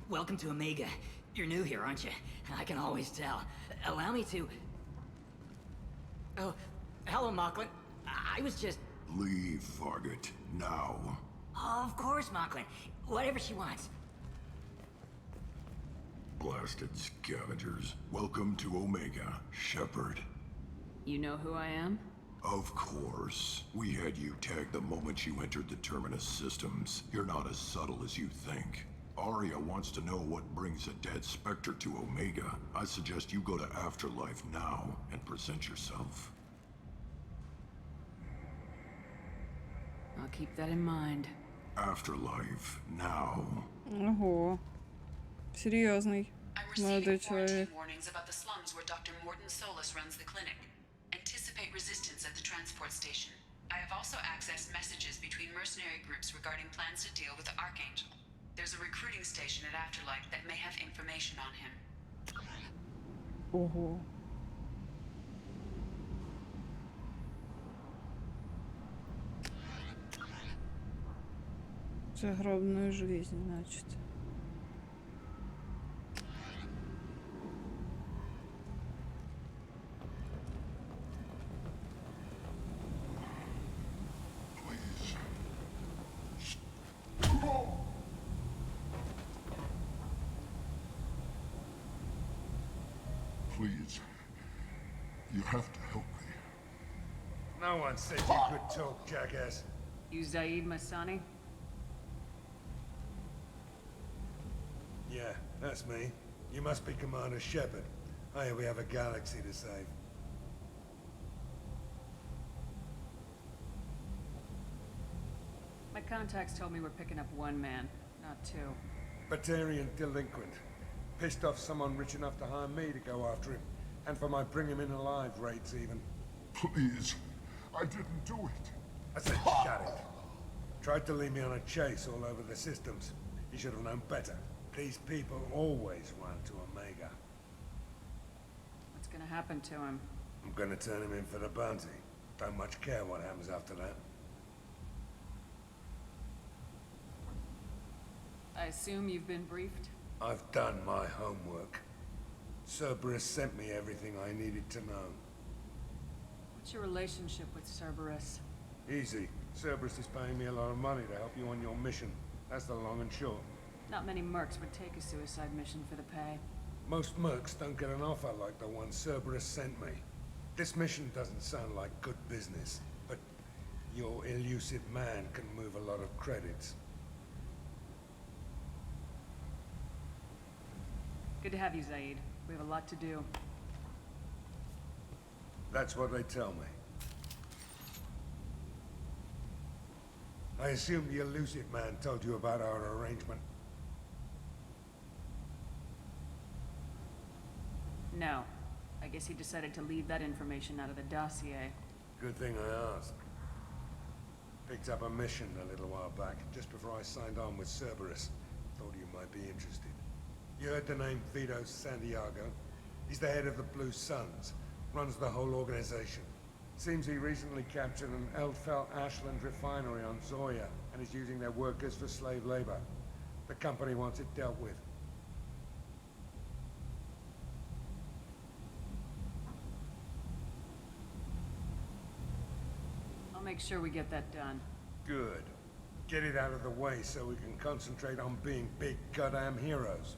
N: Welcome to Omega. You're new here, aren't you? I can always tell. Allow me to... Oh, hello, Mocklin. I was just...
O: Leave, Fargate. Now.
N: Oh, of course, Mocklin. Whatever she wants.
O: Blasted scavengers. Welcome to Omega, Shepard.
C: You know who I am?
O: Of course. We had you tagged the moment you entered the Terminus systems. You're not as subtle as you think. Arya wants to know what brings a dead Spectre to Omega. I suggest you go to Afterlife now and present yourself.
C: I'll keep that in mind.
O: Afterlife now.
A: Ого. Серьезный молодой человек.
K: Warnings about the slums where Dr. Morton Solus runs the clinic. Anticipate resistance at the transport station. I have also accessed messages between mercenary groups regarding plans to deal with the Archangel. There's a recruiting station at Afterlife that may have information on him.
A: Ого. Загробную жизнь, значит.
O: Please. You have to help me.
P: No one said you could talk, jackass.
C: You Zaid Masani?
P: Yeah, that's me. You must be Commander Shepard. Hey, we have a galaxy to save.
C: My contacts told me we're picking up one man, not two.
P: Batarian delinquent. Pissed off someone rich enough to hire me to go after him. And for my bring him in alive rates even.
O: Please. I didn't do it.
P: I said shut it. Tried to lead me on a chase all over the systems. You should have known better. These people always run to Omega.
C: What's gonna happen to him?
P: I'm gonna turn him in for the bounty. Don't much care what happens after that.
C: I assume you've been briefed?
P: I've done my homework. Cerberus sent me everything I needed to know.
C: What's your relationship with Cerberus?
P: Easy. Cerberus is paying me a lot of money to help you on your mission. That's the long and short.
C: Not many mercs would take a suicide mission for the pay.
P: Most mercs don't get an offer like the one Cerberus sent me. This mission doesn't sound like good business, but your elusive man can move a lot of credits.
C: Good to have you, Zaid. We have a lot to do.
P: That's what they tell me. I assume the elusive man told you about our arrangement.
C: No. I guess he decided to leave that information out of the dossier.
P: Good thing I asked. Picked up a mission a little while back, just before I signed on with Cerberus. Thought you might be interested. You heard the name Vito Santiago? He's the head of the Blue Suns, runs the whole organization. Seems he recently captured an Eldfell Ashland refinery on Zoya and is using their workers for slave labor. The company wants it dealt with.
C: I'll make sure we get that done.
P: Good. Get it out of the way so we can concentrate on being big goddamn heroes.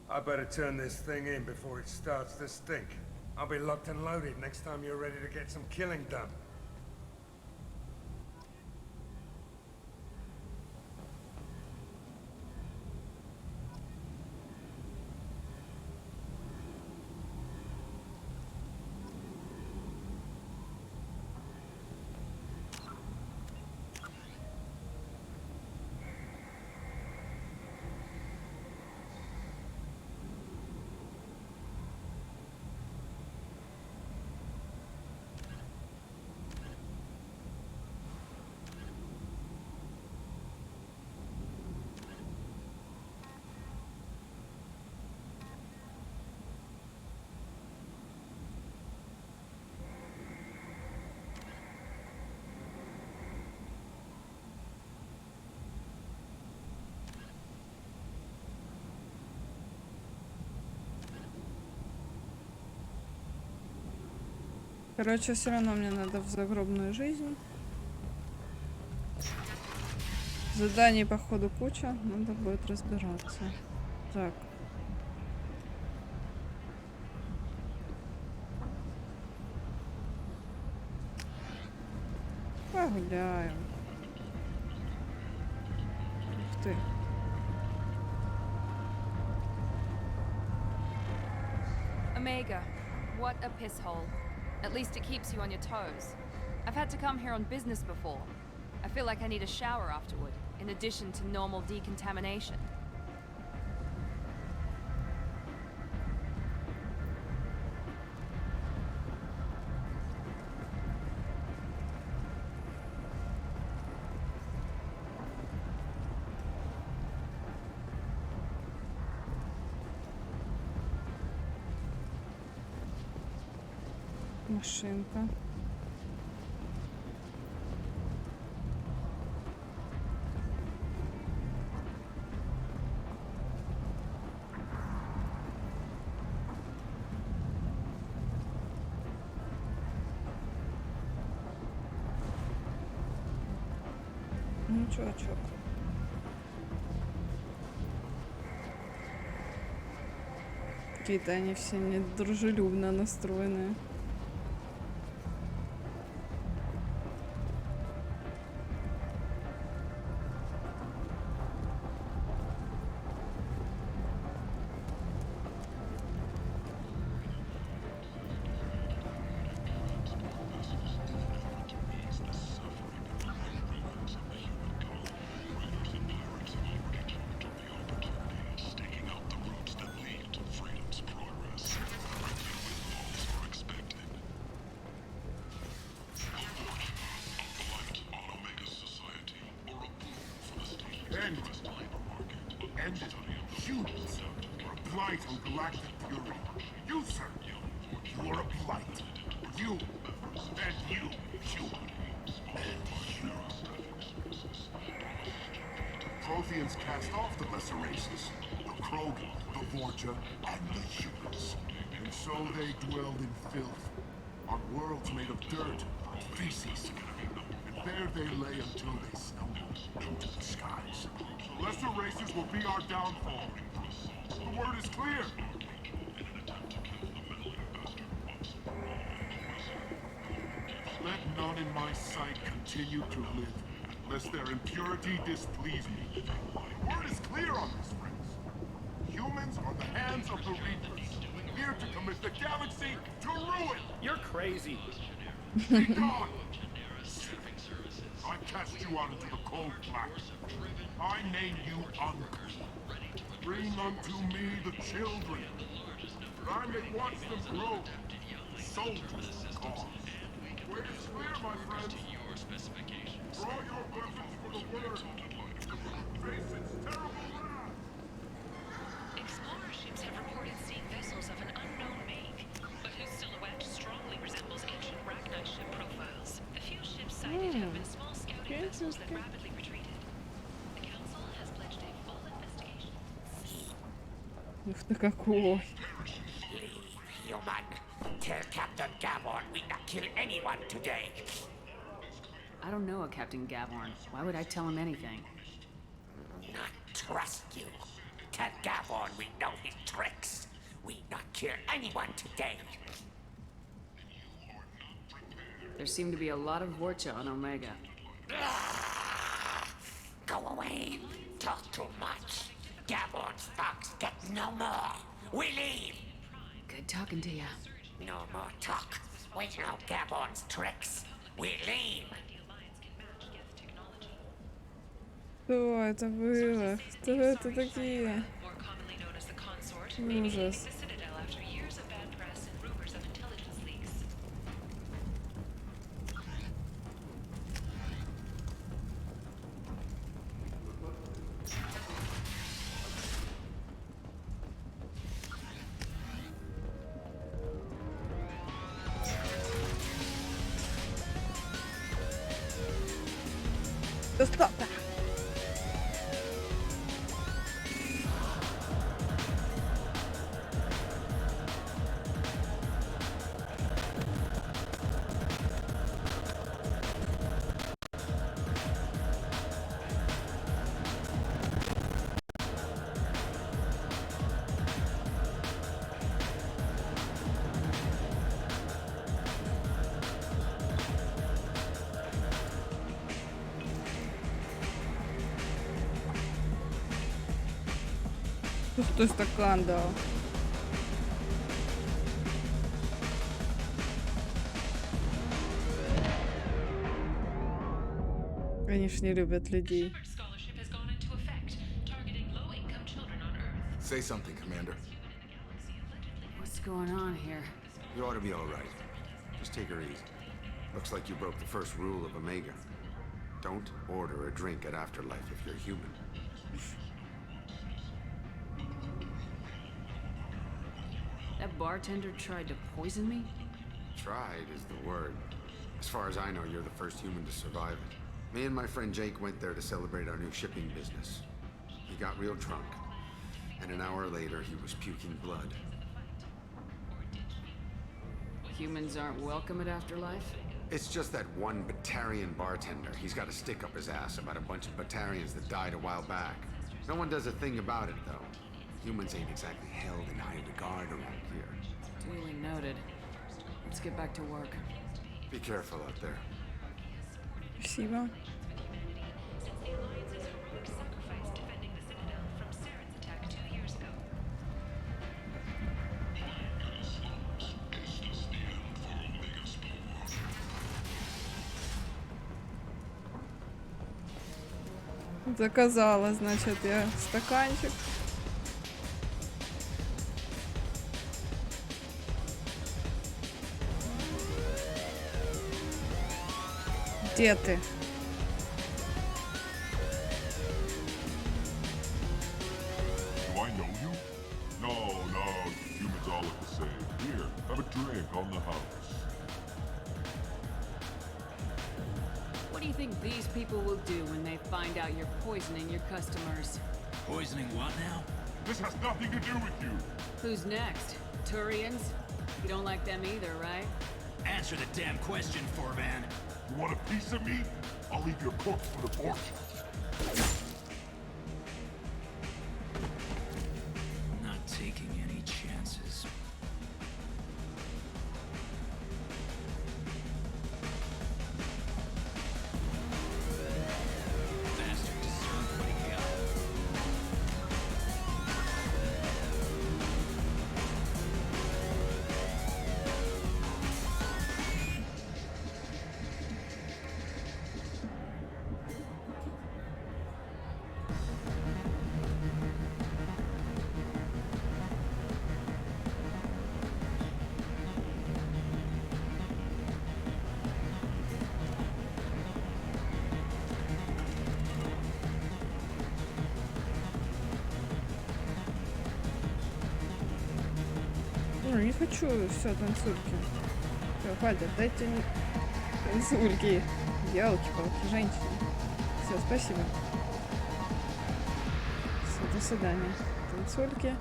P: I better turn this thing in before it starts to stink. I'll be locked and loaded next time you're ready to get some killing done.
A: Короче, все равно мне надо в загробную жизнь. Заданий, походу, куча. Надо будет разбираться. Так. Погуляем. Ух ты.
B: Omega, what a piss hole. At least it keeps you on your toes. I've had to come here on business before. I feel like I need a shower afterward, in addition to normal decontamination.
A: Машинка. Ну, чувачок. Какие-то они все недружелюбно настроенные.
O: Humans are a blight on galactic purity. You, sir, you are a blight. You, and you, human, and you. Protheans cast off the lesser races, the Krogan, the Vorja, and the humans. And so they dwelled in filth, on worlds made of dirt, feces. And there they lay until they stumbled into the skies. The lesser races will be our downfall. The word is clear. Let none in my sight continue to live, lest their impurity displease me. The word is clear on this, friends. Humans are the hands of the Reapers, here to commit the galaxy to ruin!
J: You're crazy.
O: Be gone! I cast you out into the cold black. I name you unclean. Bring unto me the children, that I may watch them grow. Soldiers of the cause. Where is clear, my friends? Draw your weapons for the word. Face its terrible wrath.
Q: Explorer ships have reported seeing vessels of an unknown make, but whose silhouette strongly resembles ancient Ragnar ship profiles. The few ships sighted have been small scouting vessels that rapidly retreated. The council has pledged a full investigation.
A: Ух ты какой.
R: Human, tell Captain Gavorn we not kill anyone today.
C: I don't know a Captain Gavorn. Why would I tell him anything?
R: Not trust you. Tell Gavorn we know his tricks. We not kill anyone today.
C: There seem to be a lot of Vorcha on Omega.
R: Go away. Talk too much. Gavorn's fox get no more. We leave.
C: Good talking to ya.
R: No more talk. We know Gavorn's tricks. We leave.
A: Что это было? Что это такие? Ужас. Стоп! Пустой стакан дал. Они ж не любят людей.
D: Say something, Commander.
C: What's going on here?
I: You ought to be all right. Just take her easy. Looks like you broke the first rule of Omega. Don't order a drink at Afterlife if you're human.
C: That bartender tried to poison me?
I: Tried is the word. As far as I know, you're the first human to survive it. Me and my friend Jake went there to celebrate our new shipping business. He got real drunk, and an hour later he was puking blood.
C: Humans aren't welcome at Afterlife?
I: It's just that one Batarian bartender. He's got a stick up his ass about a bunch of Batarians that died a while back. No one does a thing about it, though. Humans ain't exactly held in high regard around here.
C: Duly noted. Let's get back to work.
I: Be careful out there.
A: Спасибо. Заказала, значит, я стаканчик. Где ты?
O: Do I know you? No, humans all look the same. Here, have a drink on the house.
C: What do you think these people will do when they find out you're poisoning your customers?
S: Poisoning what now?
O: This has nothing to do with you.
C: Who's next? Turians? You don't like them either, right?
S: Answer the damn question, Forvan.
O: You want a piece of me? I'll leave your corpse for the fortune.
S: Not taking any chances. Bastard deserved what he got.
A: Ну, не хочу все танцульки. Всё, хватит, дайте мне танцульки. Ёлки-палки, женщины. Все, спасибо. Все, до свидания. Танцульки.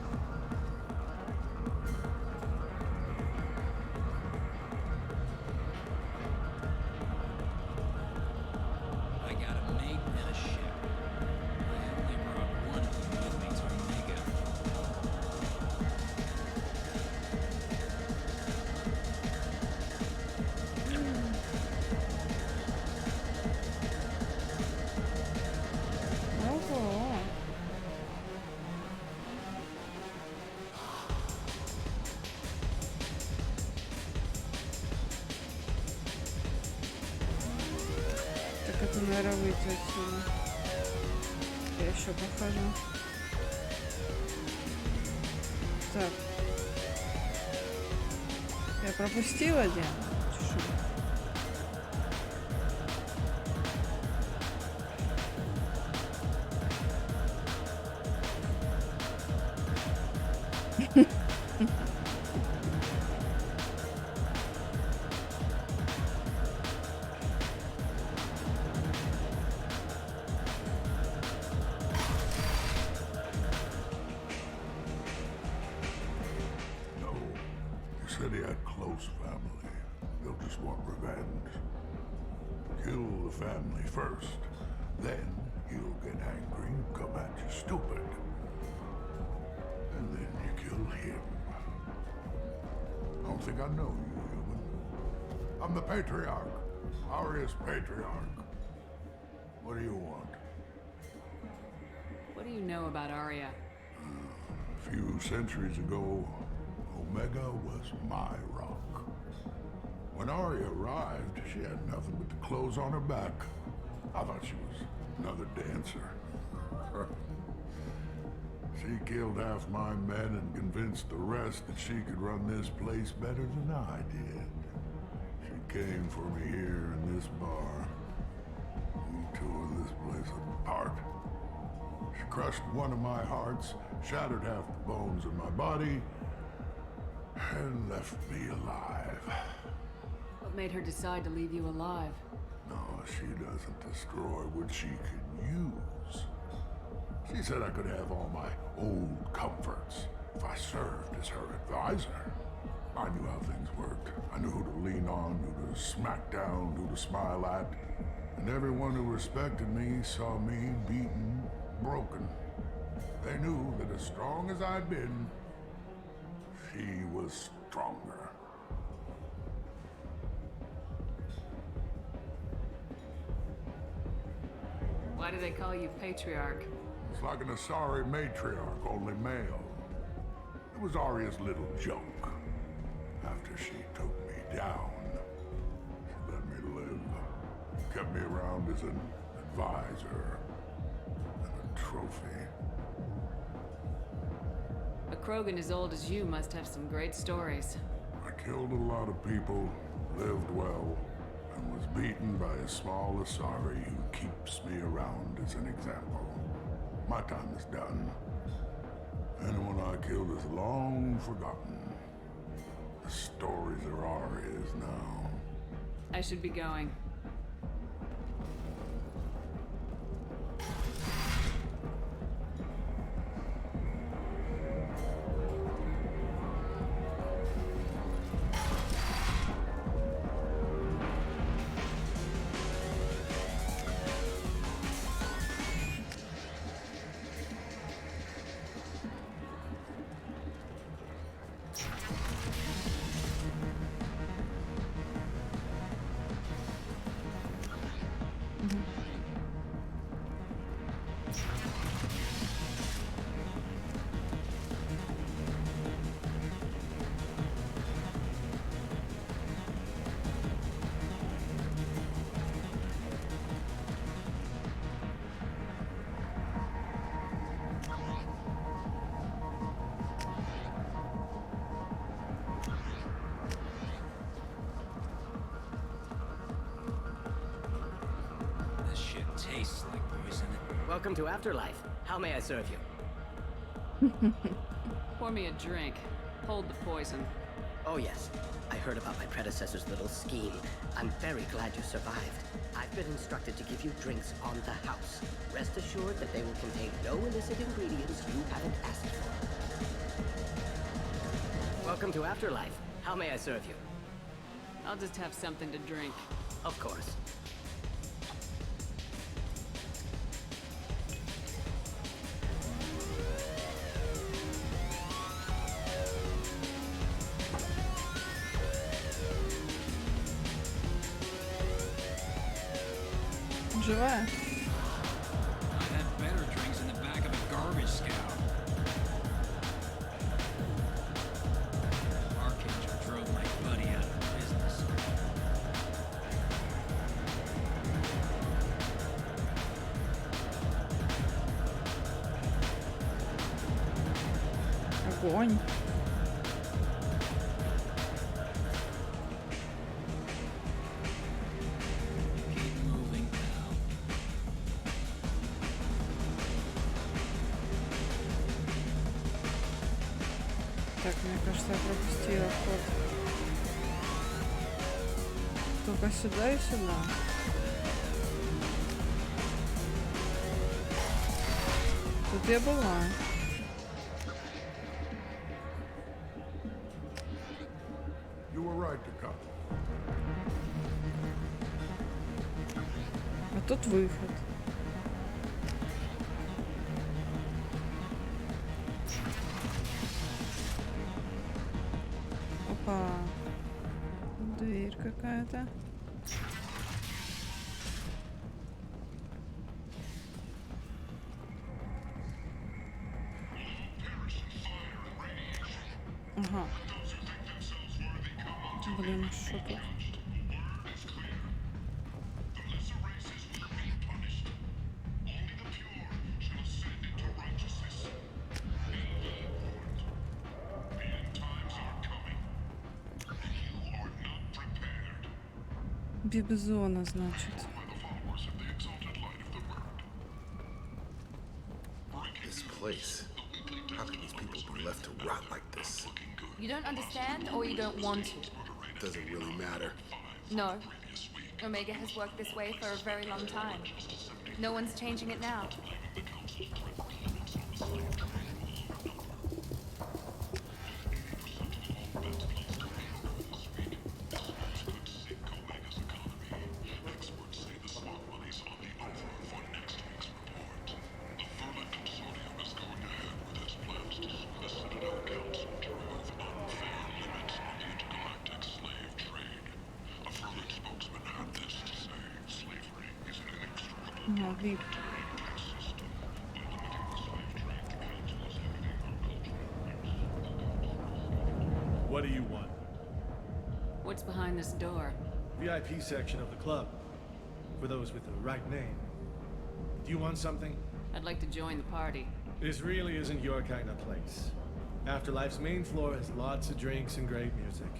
S: I got a mate and a ship. I only brought one of them with me to Omega.
A: Ого. Так это, наверное, выйти отсюда. Я еще похожу. Так. Я пропустила один. Чё?
O: No. You said he had close family. They'll just want revenge. Kill the family first. Then he'll get angry and come at you stupid. And then you kill him. I don't think I know you, human. I'm the Patriarch. Aria's Patriarch. What do you want?
C: What do you know about Arya?
O: A few centuries ago, Omega was my rock. When Arya arrived, she had nothing but the clothes on her back. I thought she was another dancer. She killed half my men and convinced the rest that she could run this place better than I did. She came for me here in this bar. We tore this place apart. She crushed one of my hearts, shattered half the bones in my body, and left me alive.
C: What made her decide to leave you alive?
O: No, she doesn't destroy what she can use. She said I could have all my old comforts if I served as her advisor. I knew how things worked. I knew who to lean on, who to smack down, who to smile at. And everyone who respected me saw me beaten, broken. They knew that as strong as I'd been, she was stronger.
C: Why do they call you Patriarch?
O: It's like an Asari matriarch, only male. It was Arya's little joke. After she took me down, she let me live. Kept me around as an advisor and a trophy.
C: A Krogan as old as you must have some great stories.
O: I killed a lot of people, lived well, and was beaten by a small Asari who keeps me around as an example. My time is done. killed is long forgotten. The stories are ours now.
C: I should be going.
S: This shit tastes like poison.
N: Welcome to Afterlife. How may I serve you?
C: Pour me a drink. Hold the poison.
N: Oh yes, I heard about my predecessor's little scheme. I'm very glad you survived. I've been instructed to give you drinks on the house. Rest assured that they will contain no illicit ingredients you haven't asked for. Welcome to Afterlife. How may I serve you?
C: I'll just have something to drink.
N: Of course.
A: Живая?
S: I'd have better drinks in the back of a garbage scow. Archangel drove my buddy out of business.
A: Огонь. Так, мне кажется, я пропустила ход. Только сюда и сюда. Тут я была.
O: You were right to come.
A: А тут выход. Опа. Дверь какая-то. Ага. Блин, что тут? Бибзона, значит.
D: This place. How can these people be left to rot like this?
B: You don't understand or you don't want to?
D: Does it really matter?
B: No. Omega has worked this way for a very long time. No one's changing it now.
A: VIP.
T: What do you want?
C: What's behind this door?
T: VIP section of the club. For those with the right name. Do you want something?
C: I'd like to join the party.
T: This really isn't your kind of place. Afterlife's main floor has lots of drinks and great music.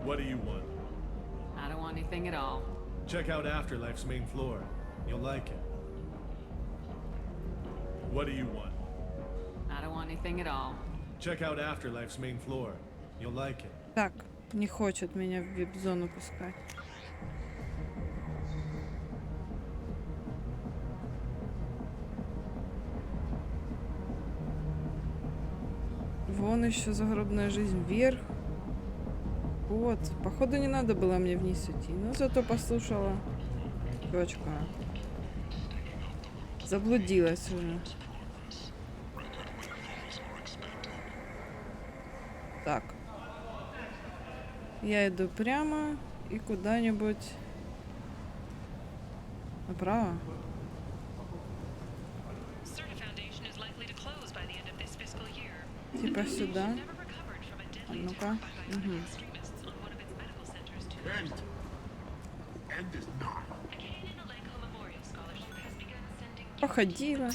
T: What do you want?
C: I don't want anything at all.
T: Check out Afterlife's main floor. You'll like it. What do you want?
C: I don't Anything at all.
T: Check out Afterlife's main floor. You'll like it.
A: Так, не хочет меня в вип-зону пускать. Вон еще загробная жизнь вверх. Вот, походу не надо было мне вниз идти, но зато послушала. Дочка. Заблудилась уже. Так. Я иду прямо и куда-нибудь направо. Типа сюда. А ну-ка. Угу. Походила,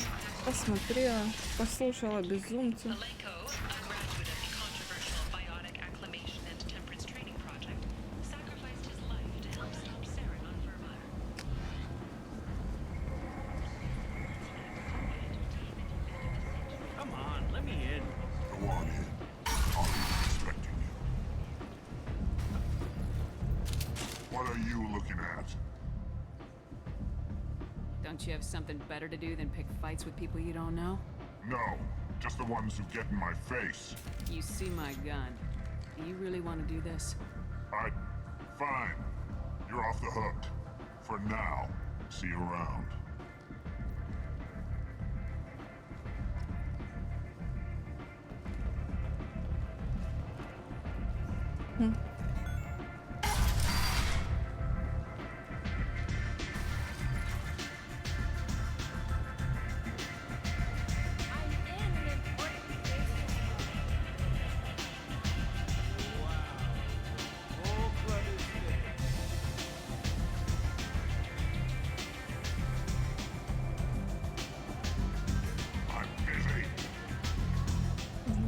A: посмотрела, послушала безумцев.
C: Don't you have something better to do than pick fights with people you don't know?
O: No, just the ones who get in my face.
C: You see my gun. Do you really want to do this?
O: Fine. You're off the hook. For now. See you around.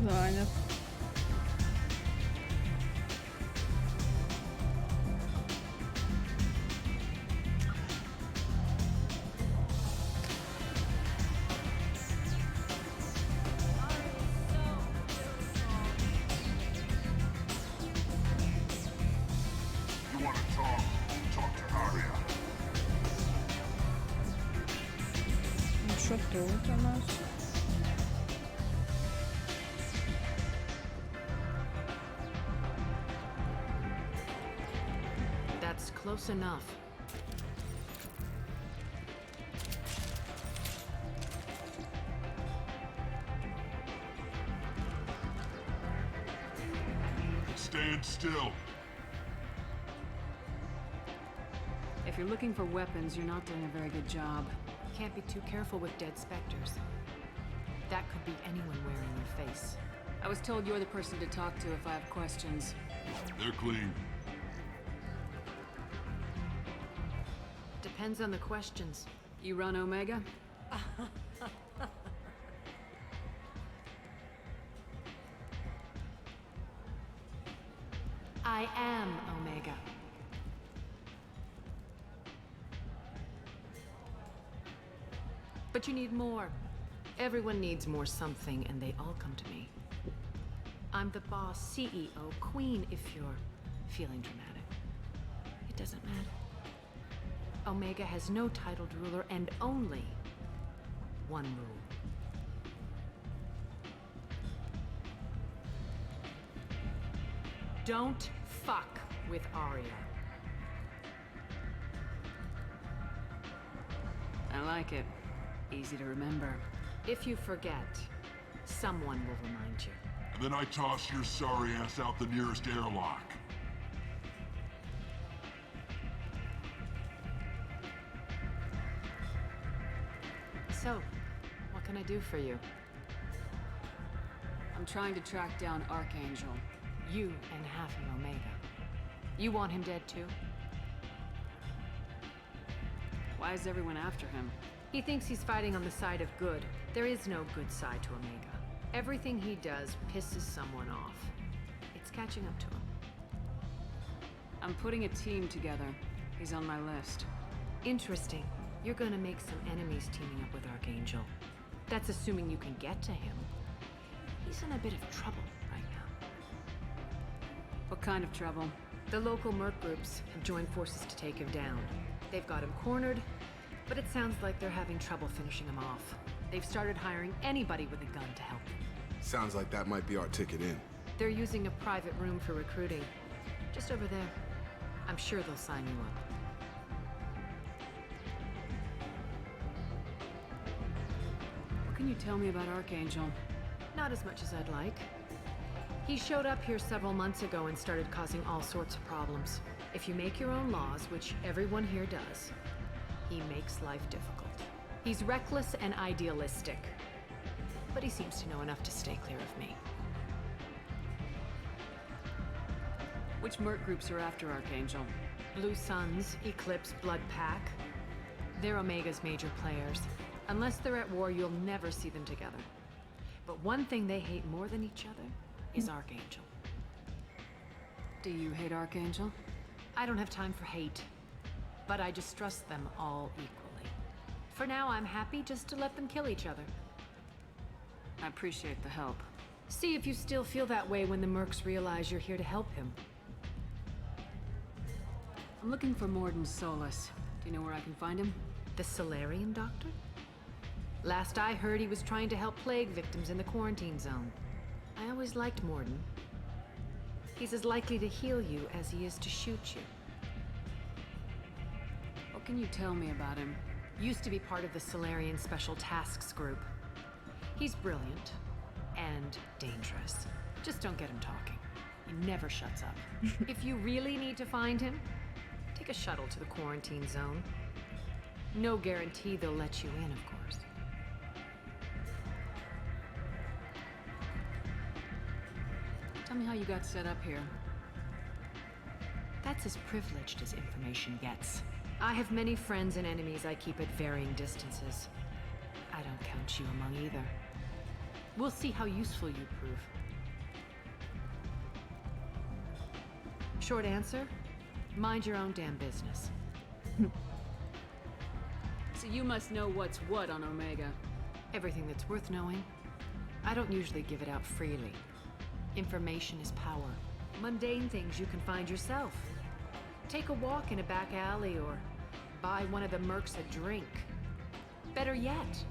A: Занят.
O: You want to talk? Talk to Aria.
A: Ну что тут у нас?
C: That's close enough.
O: Stand still.
C: If you're looking for weapons, you're not doing a very good job. Can't be too careful with dead specters. That could be anyone wearing your face. I was told you're the person to talk to if I have questions.
O: They're clean.
C: Depends on the questions. You run Omega? I am Omega. But you need more. Everyone needs more something, and they all come to me. I'm the boss, CEO, queen, if you're feeling dramatic. It doesn't matter. Omega has no titled ruler and only one rule. Don't fuck with Arya. I like it. Easy to remember. If you forget, someone will remind you.
O: And then I toss your sorry ass out the nearest airlock.
C: So, what can I do for you? I'm trying to track down Archangel. You and half of Omega. You want him dead too? Why is everyone after him? He thinks he's fighting on the side of good. There is no good side to Omega. Everything he does pisses someone off. It's catching up to him. I'm putting a team together. He's on my list. Interesting. You're gonna make some enemies teaming up with Archangel. That's assuming you can get to him. He's in a bit of trouble right now. What kind of trouble? The local merc groups have joined forces to take him down. They've got him cornered, but it sounds like they're having trouble finishing him off. They've started hiring anybody with a gun to help them.
D: Sounds like that might be our ticket in.
C: They're using a private room for recruiting. Just over there. I'm sure they'll sign you up. What can you tell me about Archangel? Not as much as I'd like. He showed up here several months ago and started causing all sorts of problems. If you make your own laws, which everyone here does, he makes life difficult. He's reckless and idealistic, but he seems to know enough to stay clear of me. Which merc groups are after Archangel? Blue Suns, Eclipse, Blood Pack. They're Omega's major players. Unless they're at war, you'll never see them together. But one thing they hate more than each other is Archangel. Do you hate Archangel? I don't have time for hate, but I distrust them all equally. For now, I'm happy just to let them kill each other. I appreciate the help. See if you still feel that way when the mercs realize you're here to help him. I'm looking for Morden Solus. Do you know where I can find him? The Solarian doctor? Last I heard, he was trying to help plague victims in the quarantine zone. I always liked Morden. He's as likely to heal you as he is to shoot you. What can you tell me about him? Used to be part of the Solarian Special Tasks Group. He's brilliant and dangerous. Just don't get him talking. He never shuts up. If you really need to find him, take a shuttle to the quarantine zone. No guarantee they'll let you in, of course. Tell me how you got set up here. That's as privileged as information gets. I have many friends and enemies I keep at varying distances. I don't count you among either. We'll see how useful you prove. Short answer, mind your own damn business. So you must know what's what on Omega. Everything that's worth knowing. I don't usually give it out freely. Information is power. Mundane things you can find yourself. Take a walk in a back alley or buy one of the mercs a drink. Better yet,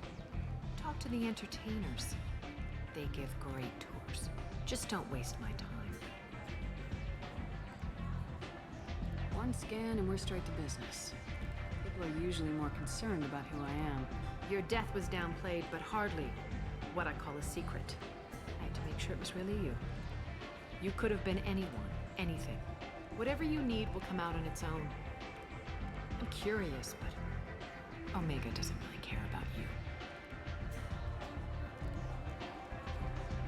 C: talk to the entertainers. They give great tours. Just don't waste my time. One scan and we're straight to business. People are usually more concerned about who I am. Your death was downplayed, but hardly what I call a secret. I had to make sure it was really you. You could have been anyone, anything. Whatever you need will come out on its own. I'm curious, but Omega doesn't really care about you.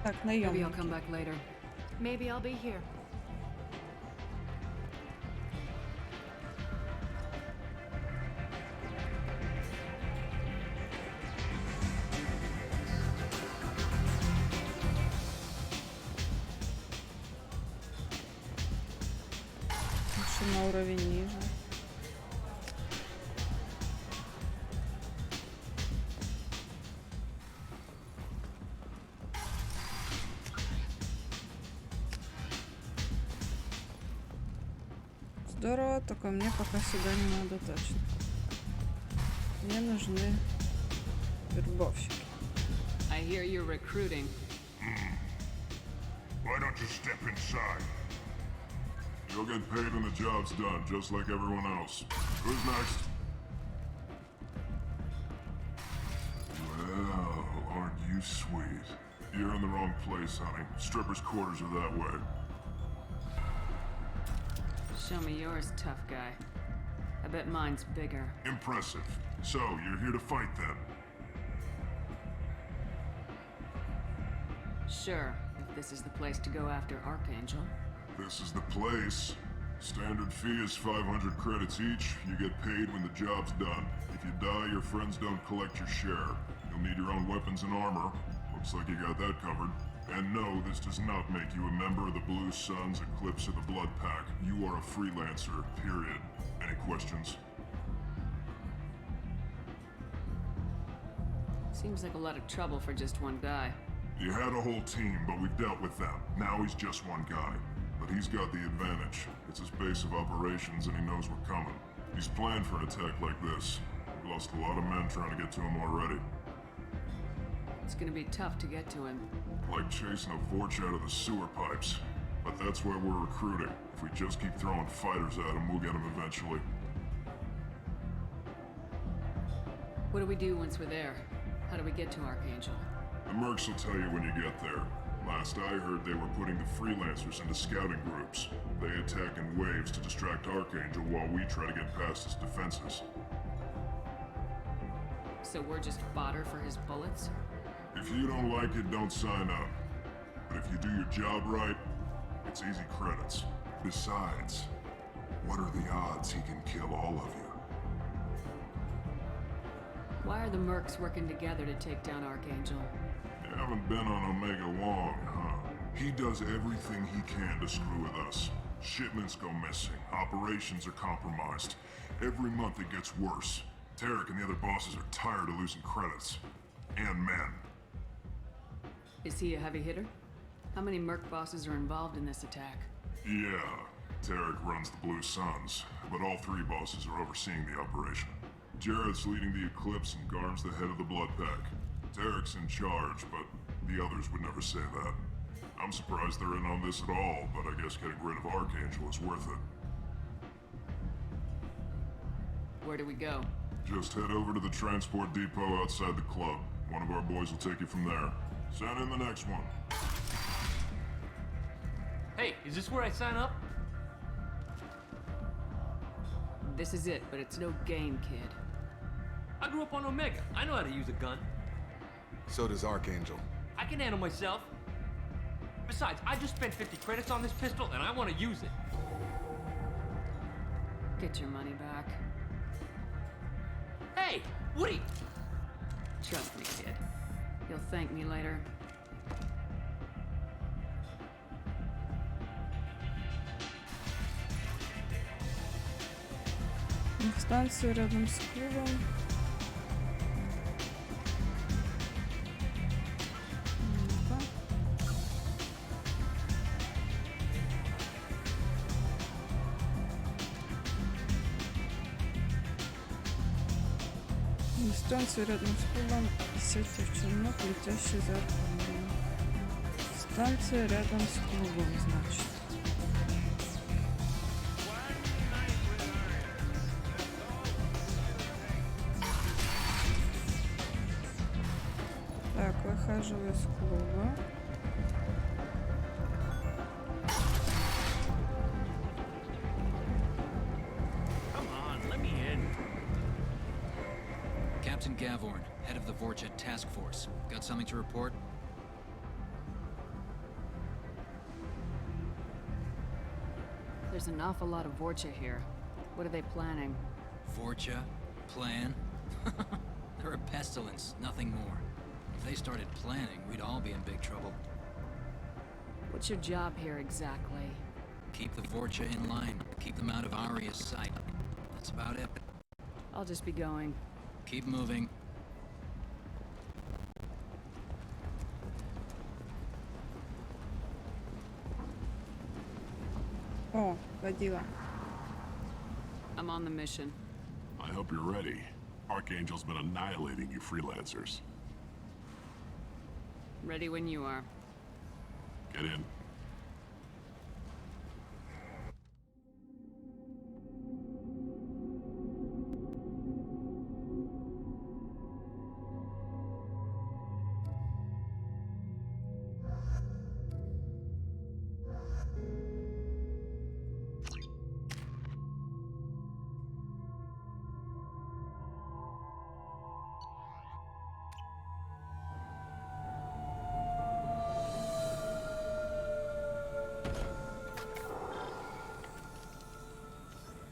A: Так,
C: Maybe I'll
A: наемники.
C: come back later. Maybe I'll be here.
A: Лучше на уровень ниже. Здорово, только мне пока сюда не надо точно. Мне нужны вербовщики.
C: I hear you're recruiting.
O: Why don't you step inside? You'll get paid when the job's done, just like everyone else. Who's next? Well, aren't you sweet? You're in the wrong place, honey. Strippers' quarters are that way.
C: Show me yours, tough guy. I bet mine's bigger.
O: Impressive. So, you're here to fight then?
C: Sure, if this is the place to go after Archangel.
O: This is the place. Standard fee is 500 credits each. You get paid when the job's done. If you die, your friends don't collect your share. You'll need your own weapons and armor. Looks like you got that covered. And no, this does not make you a member of the Blue Suns, Eclipse, or the Blood Pack. You are a freelancer, period. Any questions?
C: Seems like a lot of trouble for just one guy.
O: You had a whole team, but we've dealt with them. Now he's just one guy. But he's got the advantage. It's his base of operations and he knows we're coming. He's planned for an attack like this. We lost a lot of men trying to get to him already.
C: It's gonna be tough to get to him.
O: Like chasing a Vorch out of the sewer pipes. But that's why we're recruiting. If we just keep throwing fighters at him, we'll get him eventually.
C: What do we do once we're there? How do we get to Archangel?
O: The mercs will tell you when you get there. Last I heard, they were putting the freelancers into scouting groups. They attack in waves to distract Archangel while we try to get past his defenses.
C: So we're just fodder for his bullets?
O: If you don't like it, don't sign up. But if you do your job right, it's easy credits. Besides, what are the odds he can kill all of you?
C: Why are the mercs working together to take down Archangel?
O: You haven't been on Omega long, huh? He does everything he can to screw with us. Shipments go missing, operations are compromised. Every month it gets worse. Tarek and the other bosses are tired of losing credits. And men.
C: Is he a heavy hitter? How many merc bosses are involved in this attack?
O: Yeah, Tarek runs the Blue Suns, but all three bosses are overseeing the operation. Jared's leading the Eclipse and Garm's the head of the Blood Pack. Tarek's in charge, but the others would never say that. I'm surprised they're in on this at all, but I guess getting rid of Archangel is worth it.
C: Where do we go?
O: Just head over to the transport depot outside the club. One of our boys will take you from there. Send in the next one.
F: Hey, is this where I sign up?
C: This is it, but it's no game, kid.
F: I grew up on Omega. I know how to use a gun.
D: So does Archangel.
F: I can handle myself. Besides, I just spent 50 credits on this pistol and I want to use it.
C: Get your money back.
F: Hey, Woody!
C: Trust me, kid. You'll thank me later.
A: Станция рядом с клубом. Ну-ка. Станция рядом с клубом. Сеть девчонок, летящий за клубом. Станция рядом с клубом, значит. Так, выхожу из клуба.
S: Captain Gavorn, head of the Vorchet Task Force. Got something to report?
C: There's an awful lot of Vorcha here. What are they planning?
S: Vorcha? Plan? They're a pestilence, nothing more. If they started planning, we'd all be in big trouble.
C: What's your job here exactly?
S: Keep the Vorcha in line. Keep them out of Aria's sight. That's about it.
C: I'll just be going.
S: Keep moving.
A: О, водила.
C: I'm on the mission.
O: I hope you're ready. Archangel's been annihilating you freelancers.
C: Ready when you are.
O: Get in.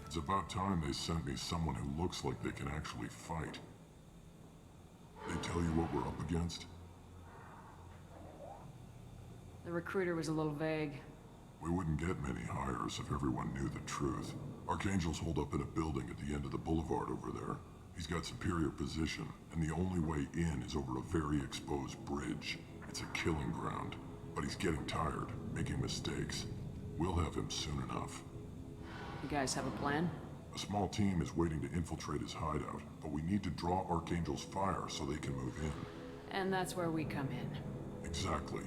O: It's about time they sent me someone who looks like they can actually fight. They tell you what we're up against?
C: The recruiter was a little vague.
O: We wouldn't get many hires if everyone knew the truth. Archangel's holed up in a building at the end of the boulevard over there. He's got superior position, and the only way in is over a very exposed bridge. It's a killing ground, but he's getting tired, making mistakes. We'll have him soon enough.
C: You guys have a plan?
O: A small team is waiting to infiltrate his hideout, but we need to draw Archangel's fire so they can move in.
C: And that's where we come in.
O: Exactly.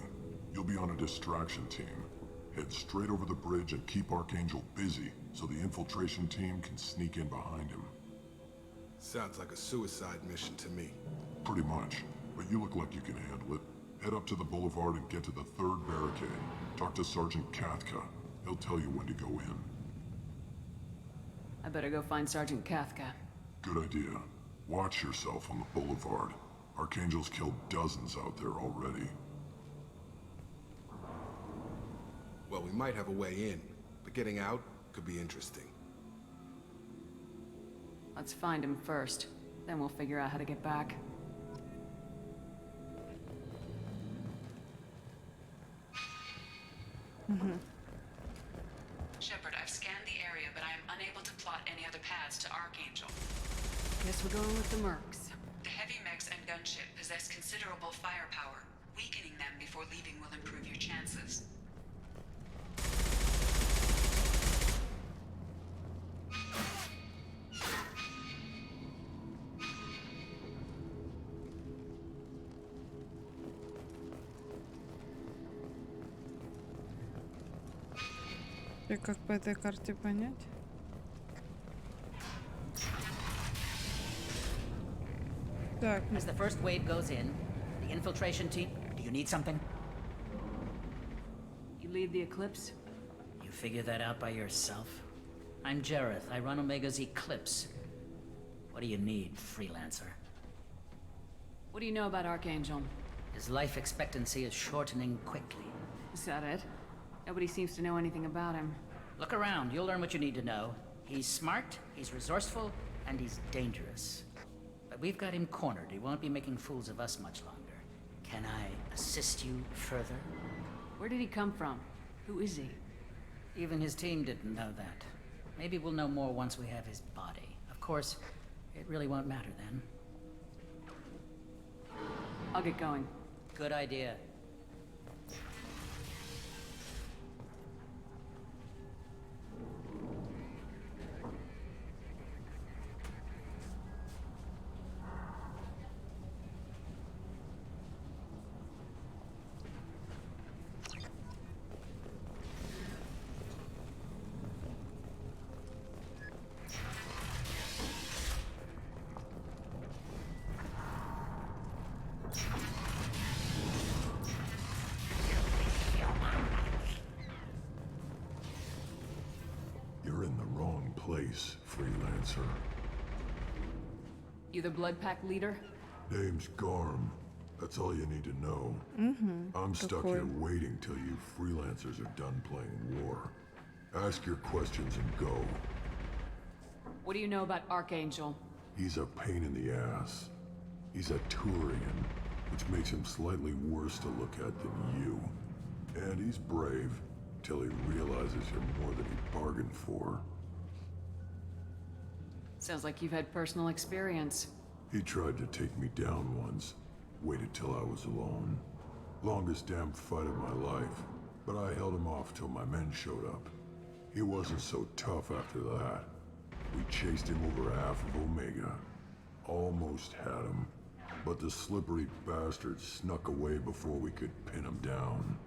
O: You'll be on a distraction team. Head straight over the bridge and keep Archangel busy so the infiltration team can sneak in behind him.
D: Sounds like a suicide mission to me.
O: Pretty much, but you look like you can handle it. Head up to the boulevard and get to the 3rd barricade. Talk to Sergeant Kathka. He'll tell you when to go in.
C: I better go find Sergeant Kathka.
O: Good idea. Watch yourself on the boulevard. Archangel's killed dozens out there already.
D: Well, we might have a way in, but getting out could be interesting.
C: Let's find him first. Then we'll figure out how to get back.
K: Shepard, I've scanned the area, but I am unable to plot any other paths to Archangel.
C: Guess we're going with the mercs.
K: The heavy mechs and gunship possess considerable firepower. Weakening them before leaving will improve your chances.
A: И как по этой карте понять? Так.
U: As the first wave goes in, the infiltration team... Do you need something?
C: You lead the Eclipse?
U: You figure that out by yourself? I'm Jareth. I run Omega's Eclipse. What do you need, freelancer?
C: What do you know about Archangel?
U: His life expectancy is shortening quickly.
C: Is that it? Nobody seems to know anything about him.
U: Look around. You'll learn what you need to know. He's smart, he's resourceful, and he's dangerous. But we've got him cornered. He won't be making fools of us much longer. Can I assist you further?
C: Where did he come from? Who is he?
U: Even his team didn't know that. Maybe we'll know more once we have his body. Of course, it really won't matter then.
C: I'll get going.
U: Good idea.
O: You're in the wrong place, freelancer.
C: You the Blood Pack leader?
O: Name's Garm. That's all you need to know. I'm stuck here waiting till you freelancers are done playing war. Ask your questions and go.
C: What do you know about Archangel?
O: He's a pain in the ass. He's a Turian, which makes him slightly worse to look at than you. And he's brave, till he realizes you're more than he bargained for.
C: Sounds like you've had personal experience.
O: He tried to take me down once. Waited till I was alone. Longest damn fight of my life. But I held him off till my men showed up. He wasn't so tough after that. We chased him over half of Omega. Almost had him. But the slippery bastard snuck away before we could pin him down.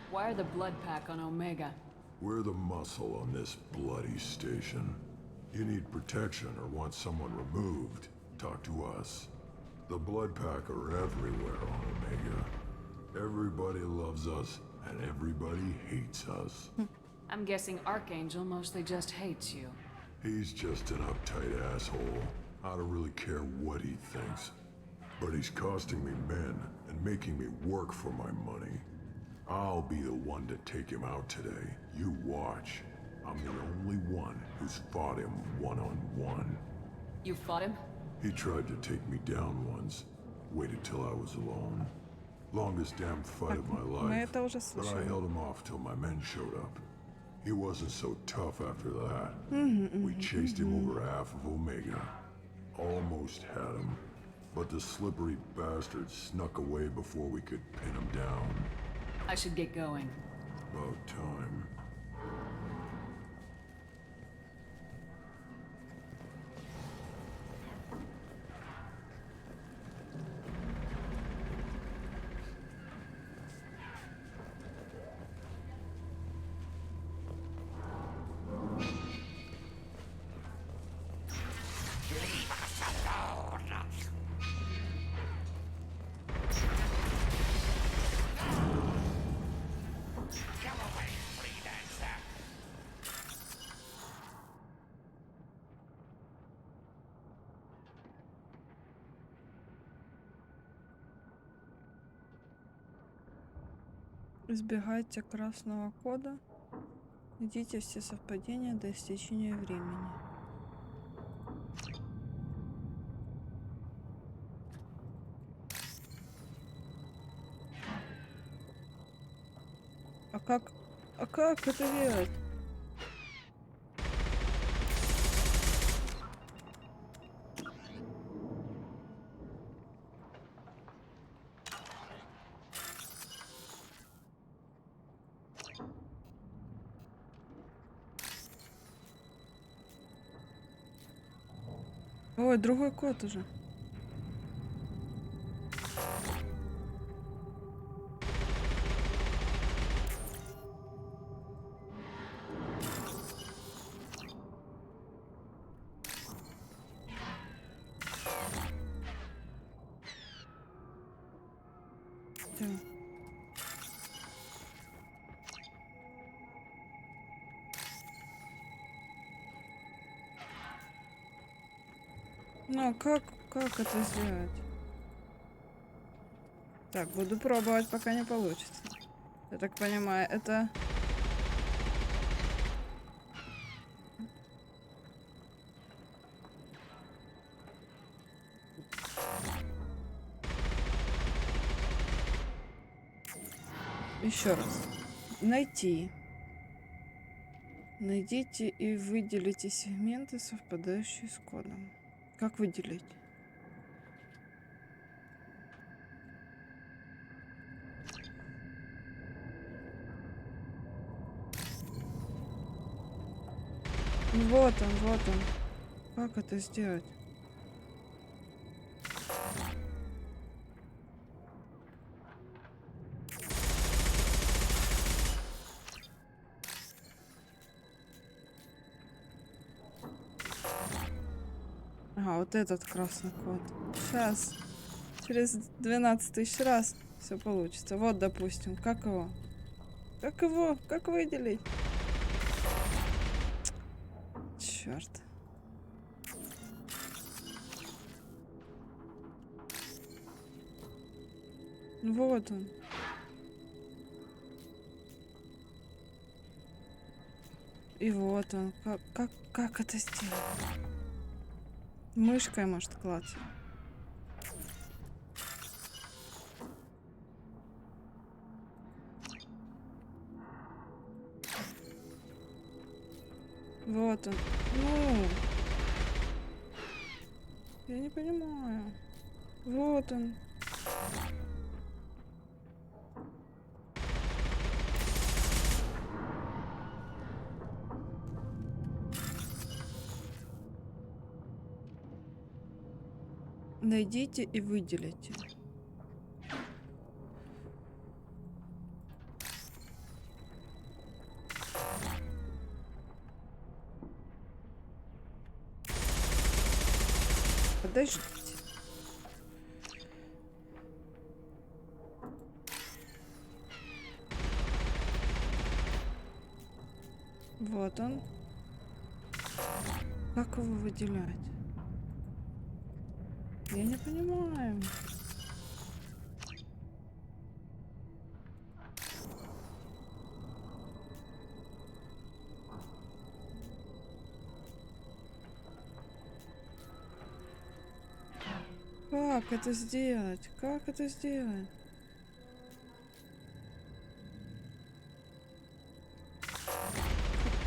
C: Why are the Blood Pack on Omega?
O: We're the muscle on this bloody station. You need protection or want someone removed, talk to us. The Blood Pack are everywhere on Omega. Everybody loves us, and everybody hates us.
C: I'm guessing Archangel mostly just hates you.
O: He's just an uptight asshole. I don't really care what he thinks. But he's costing me men and making me work for my money. I'll be the one to take him out today. You watch. I'm the only one who's fought him one-on-one.
C: You fought him?
O: He tried to take me down once. Waited till I was alone. Longest damn fight of my life. But I held him off till my men showed up. He wasn't so tough after that. We chased him over half of Omega. Almost had him. but the slippery bastard snuck away before we could pin him down.
C: I should get going.
O: About time.
A: Избегайте красного кода. Найдите все совпадения до истечения времени. А как это делать? Ой, другой код уже. Да. Ну, как это сделать? Так, буду пробовать, пока не получится. Я так понимаю, это... Еще раз. Найти. Найдите и выделите сегменты, совпадающие с кодом. Как выделить? Вот он, вот он. Как это сделать? Ага, вот этот красный код. Сейчас. Через 12 тысяч раз все получится. Вот, допустим. Как его? Как его? Как выделить? Черт. Вот он. И вот он. Как это сделать? Мышкой, может, клацать. Вот он. Ну. Я не понимаю. Вот он. Найдите и выделите. Подождите. Вот он. Как его выделять? Я не понимаю. Как это сделать? Как это сделать?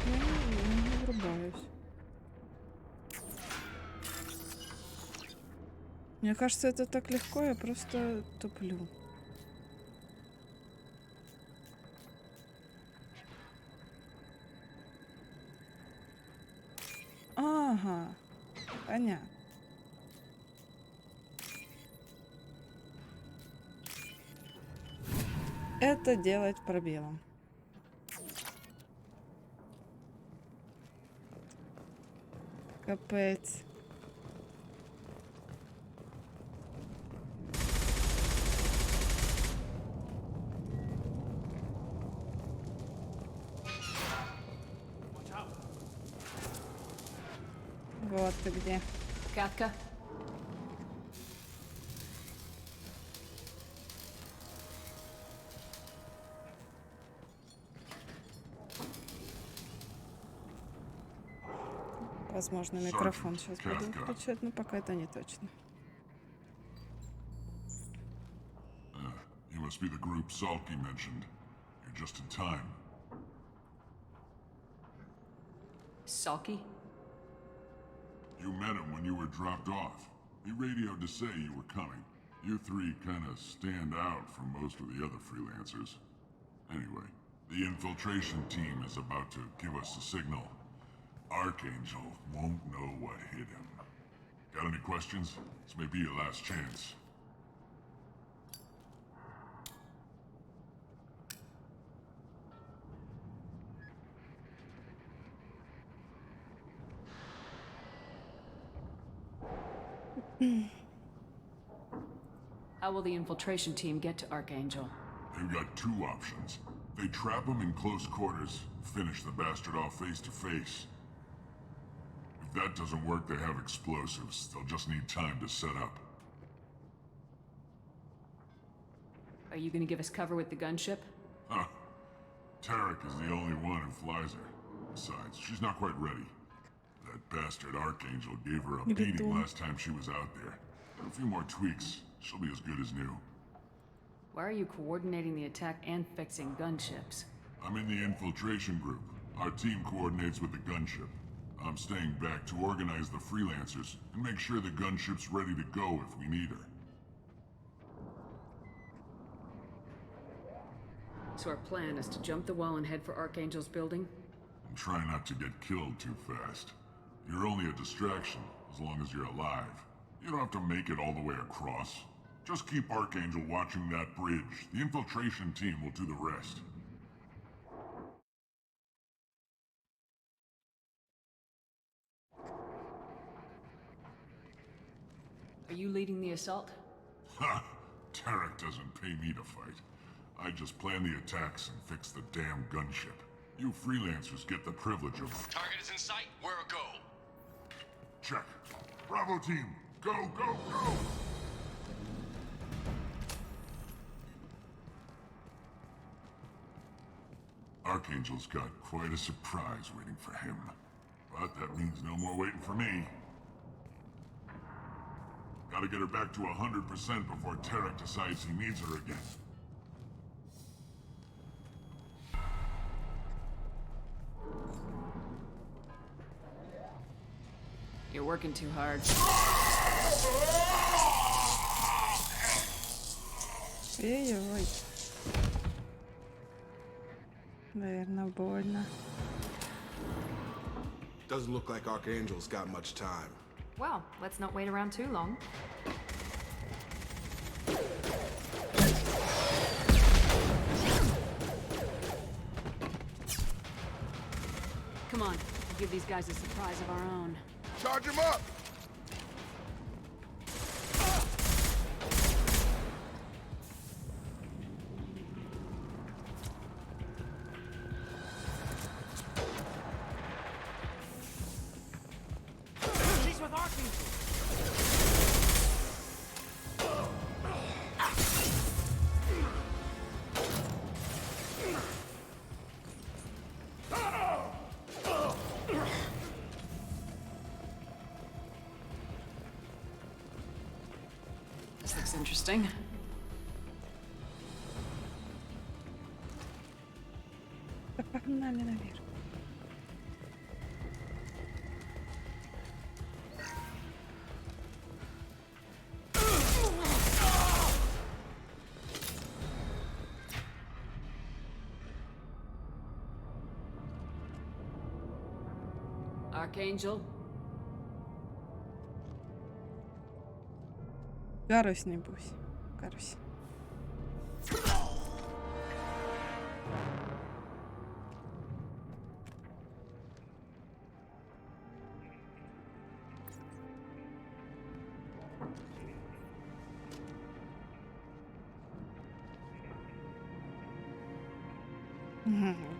A: Я не врубаюсь. Мне кажется, это так легко, я просто туплю. Ага, понятно. Это делать пробелом. Капец. Вот ты где.
C: Katka?
A: Возможно, микрофон сейчас буду включать, но пока это не точно.
O: You must be the group Salky mentioned. You're just in time.
C: Salky?
O: You met him when you were dropped off. He radioed to say you were coming. You three kind of stand out from most of the other freelancers. Anyway, the infiltration team is about to give us a signal. Archangel won't know what hit him. Got any questions? This may be your last chance.
C: How will the infiltration team get to Archangel?
O: They've got two options. They trap him in close quarters, finish the bastard off face to face. If that doesn't work, they have explosives. They'll just need time to set up.
C: Are you gonna give us cover with the gunship?
O: Huh. Tarek is the only one who flies her. Besides, she's not quite ready. That bastard Archangel gave her a beating last time she was out there. A few more tweaks, she'll be as good as new.
C: Why are you coordinating the attack and fixing gunships?
O: I'm in the infiltration group. Our team coordinates with the gunship. I'm staying back to organize the freelancers and make sure the gunship's ready to go if we need her.
C: So our plan is to jump the wall and head for Archangel's building?
O: And try not to get killed too fast. You're only a distraction, as long as you're alive. You don't have to make it all the way across. Just keep Archangel watching that bridge. The infiltration team will do the rest.
C: Are you leading the assault?
O: Ha! Tarek doesn't pay me to fight. I just plan the attacks and fix the damn gunship. You freelancers get the privilege of...
R: Target is in sight. We're a go.
O: Check. Bravo team! Go, go, go! Archangel's got quite a surprise waiting for him. But that means no more waiting for me. Gotta get her back to 100% before Tarek decides he needs her again.
C: You're working too hard.
A: Ой-ой-ой. Наверное, больно.
D: Doesn't look like Archangel's got much time.
B: Well, let's not wait around too long.
C: Come on, we'll give these guys a surprise of our own.
D: Charge him up!
R: She's with Archangel.
C: This looks interesting.
A: Погнали наверх.
C: Archangel.
A: Гарус, небось. Гарус.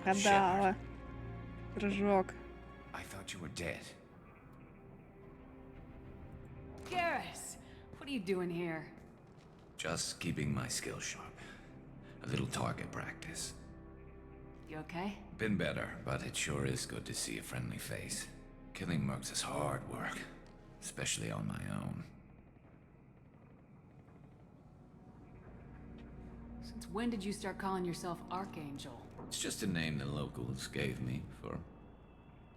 A: Гадала. Прыжок.
E: I thought you were dead.
C: Garrus, what are you doing here?
E: Just keeping my skills sharp. A little target practice.
C: You okay?
E: Been better, but it sure is good to see a friendly face. Killing mercs is hard work, especially on my own.
C: Since when did you start calling yourself Archangel?
E: It's just a name the locals gave me for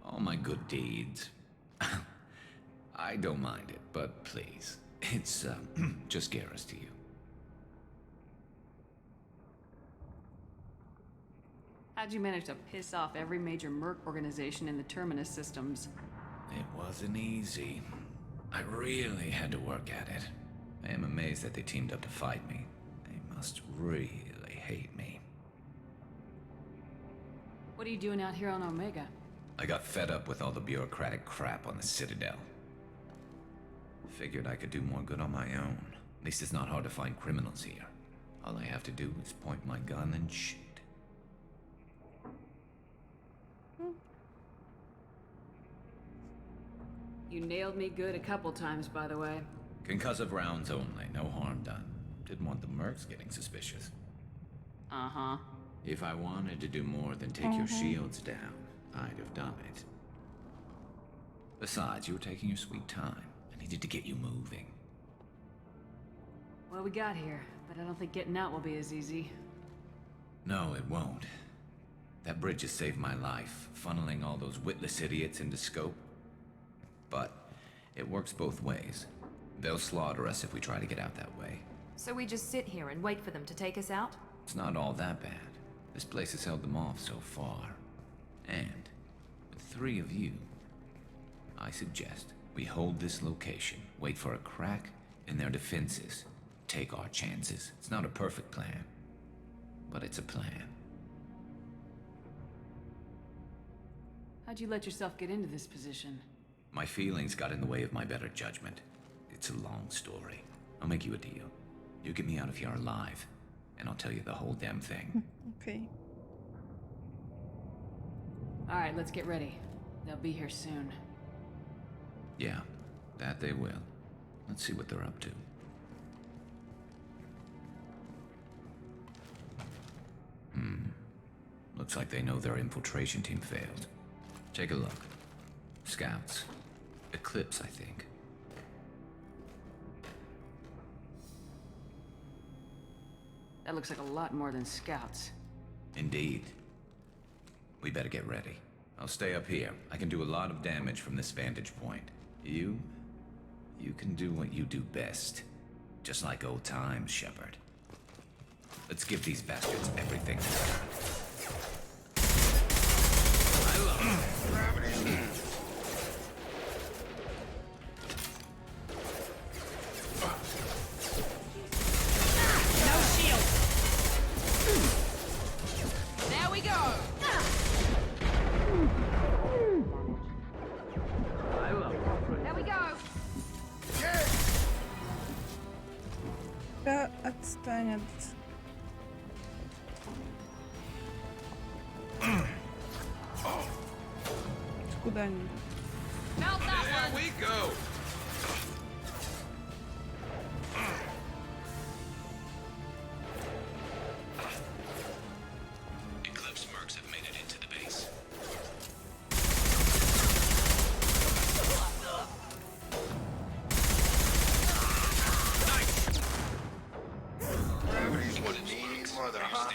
E: all my good deeds. I don't mind it, but please, it's just Garrus to you.
C: How'd you manage to piss off every major merc organization in the Terminus systems?
E: It wasn't easy. I really had to work at it. I am amazed that they teamed up to fight me. They must really hate me.
C: What are you doing out here on Omega?
E: I got fed up with all the bureaucratic crap on the Citadel. Figured I could do more good on my own. At least it's not hard to find criminals here. All I have to do is point my gun and shoot.
C: You nailed me good a couple times, by the way.
E: Concussive rounds only, no harm done. Didn't want the mercs getting suspicious.
C: Uh-huh.
E: If I wanted to do more than take your shields down, I'd have done it. Besides, you were taking your sweet time. I needed to get you moving.
C: Well, we got here, but I don't think getting out will be as easy.
E: No, it won't. That bridge has saved my life, funneling all those witless idiots into scope. But it works both ways. They'll slaughter us if we try to get out that way.
B: So we just sit here and wait for them to take us out?
E: It's not all that bad. This place has held them off so far. And with 3 of you, I suggest we hold this location, wait for a crack in their defenses, take our chances. It's not a perfect plan, but it's a plan.
C: How'd you let yourself get into this position?
E: My feelings got in the way of my better judgment. It's a long story. I'll make you a deal. You get me out of here alive, and I'll tell you the whole damn thing.
A: Okay.
C: Alright, let's get ready. They'll be here soon.
E: Yeah, that they will. Let's see what they're up to. Looks like they know their infiltration team failed. Take a look. Scouts. Eclipse, I think.
C: That looks like a lot more than scouts.
E: Indeed. We better get ready. I'll stay up here. I can do a lot of damage from this vantage point. You can do what you do best. Just like old times, Shepard. Let's give these bastards everything. I love it. Gravity.
C: No shield! There we go! There we go!
A: Да отстанет. Куда-нибудь.
E: There we go. Eclipse mercs have made it into the base. Nice. Gravity's what it means, mother, huh?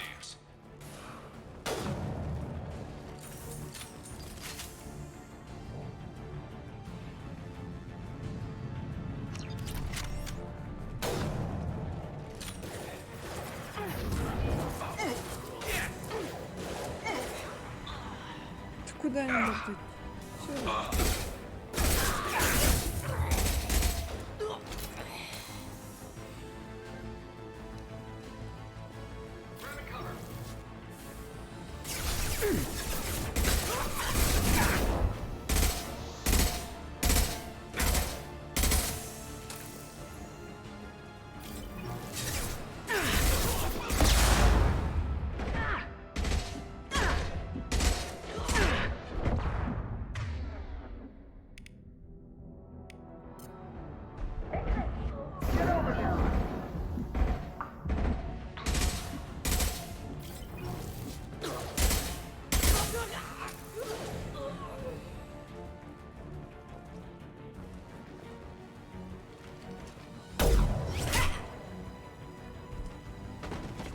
A: Куда-нибудь. Всё.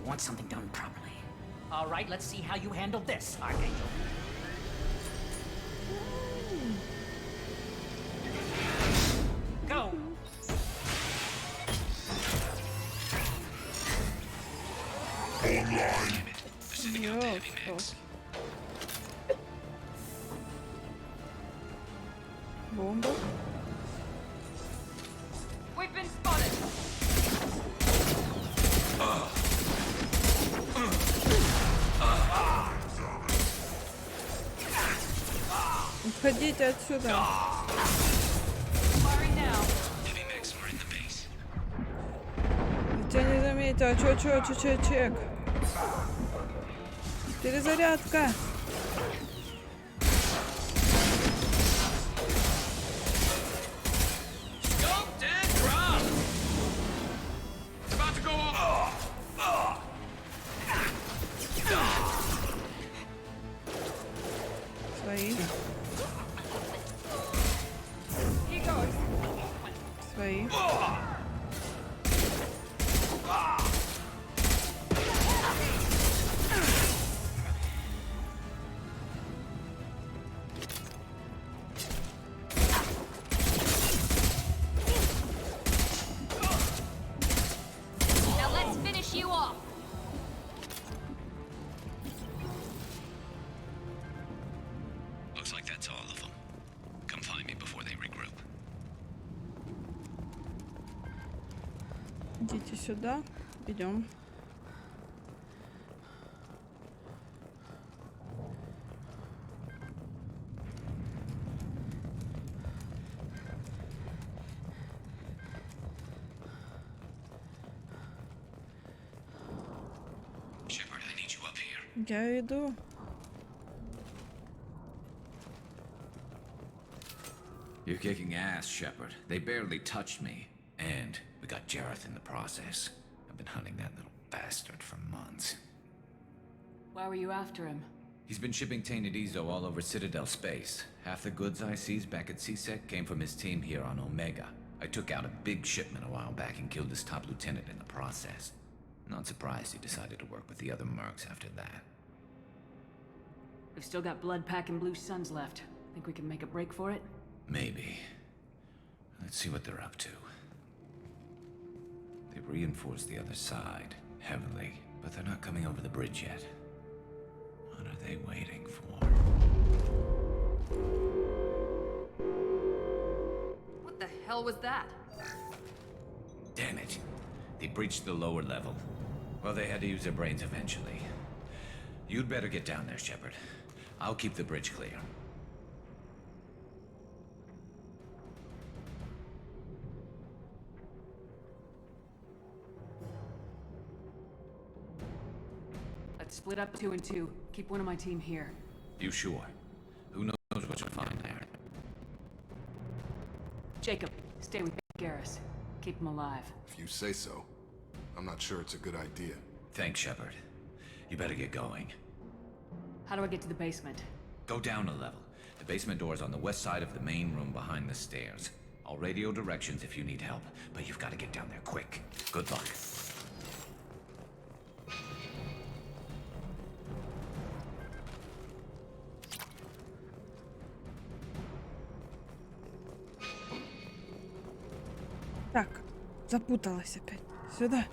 U: Want something done properly. All right, let's see how you handle this, Archangel. Go!
O: Online.
A: Бомба.
B: We've been spotted.
A: Уходите отсюда. Тебя не заметил. Чек. Перезарядка. Свои. Свои.
B: Now let's finish you off.
E: Looks like that's all of them. Come find me before they regroup.
A: Идите сюда. Идем.
E: Shepard, I need you up here.
A: Я иду.
E: You're kicking ass, Shepard. They barely touched me. And we got Jareth in the process. I've been hunting that little bastard for months.
B: Why were you after him?
E: He's been shipping tainted Ezo all over Citadel space. Half the goods I seized back at CSEC came from his team here on Omega. I took out a big shipment a while back and killed his top lieutenant in the process. Not surprised he decided to work with the other mercs after that.
B: We've still got Bloodpack and Blue Suns left. Think we can make a break for it?
E: Maybe. Let's see what they're up to. They've reinforced the other side, heavily, but they're not coming over the bridge yet. What are they waiting for?
B: What the hell was that?
E: Damn it. They breached the lower level. Well, they had to use their brains eventually. You'd better get down there, Shepard. I'll keep the bridge clear.
B: Let's split up 2 and 2. Keep one of my team here.
E: You sure? Who knows what you'll find there?
B: Jacob, stay with Garrus. Keep him alive.
D: If you say so. I'm not sure it's a good idea.
E: Thanks, Shepard. You better get going.
B: How do I get to the basement?
E: Go down a level. The basement door is on the west side of the main room behind the stairs. I'll radio directions if you need help, but you've got to get down there quick. Good luck.
A: Так, запуталась опять. Сюда.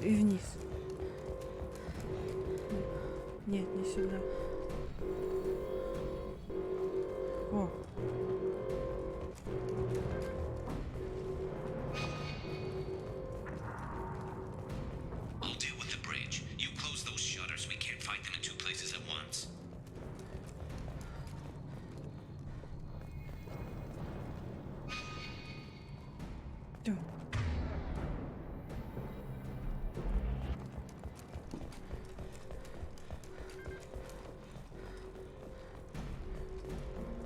A: И вниз. Нет, не сюда. О.
E: I'll deal with the bridge. You close those shutters. We can't fight them in two places at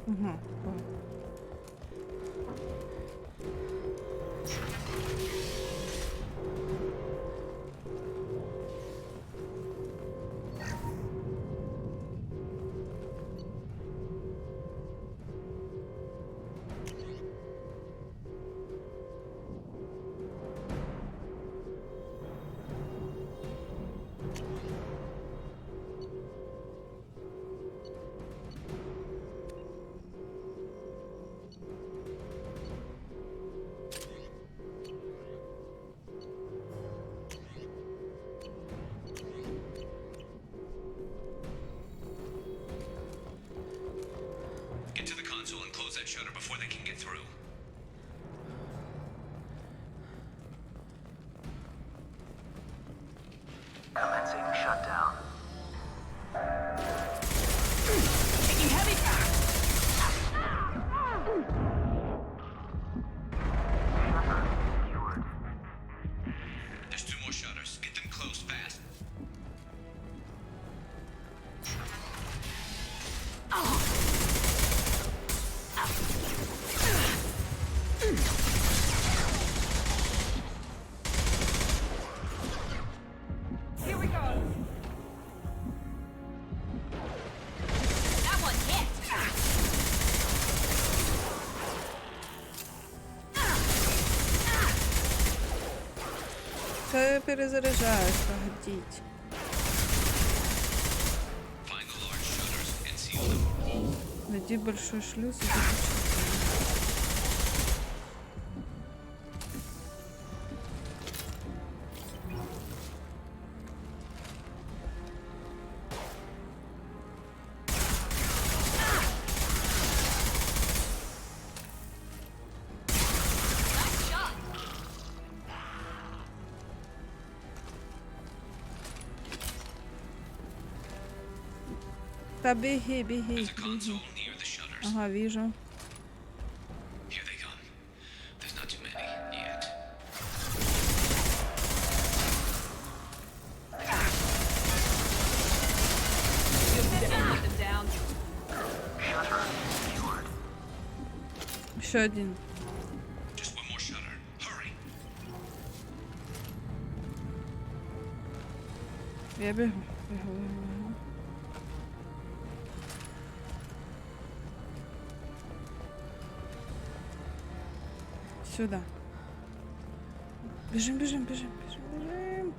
A: Ага.
E: Get to the console and close that shutter before they can get through.
L: Commencing shutdown.
R: Taking heavy fire.
E: There's 2 more shutters. Get them closed fast.
R: Here we go. That one hit.
A: Ты перезаряжаешь, погодите.
E: Find the large shutters and seal them.
A: Найди большой шлюз и заключи. Да беги, беги, беги. Ага, вижу.
E: Here they come. There's not too many yet.
A: Еще один.
E: Just one more shutter. Hurry.
A: Я бегу, бегу, бегу. Сюда. Бежим, бежим, бежим, бежим, бежим.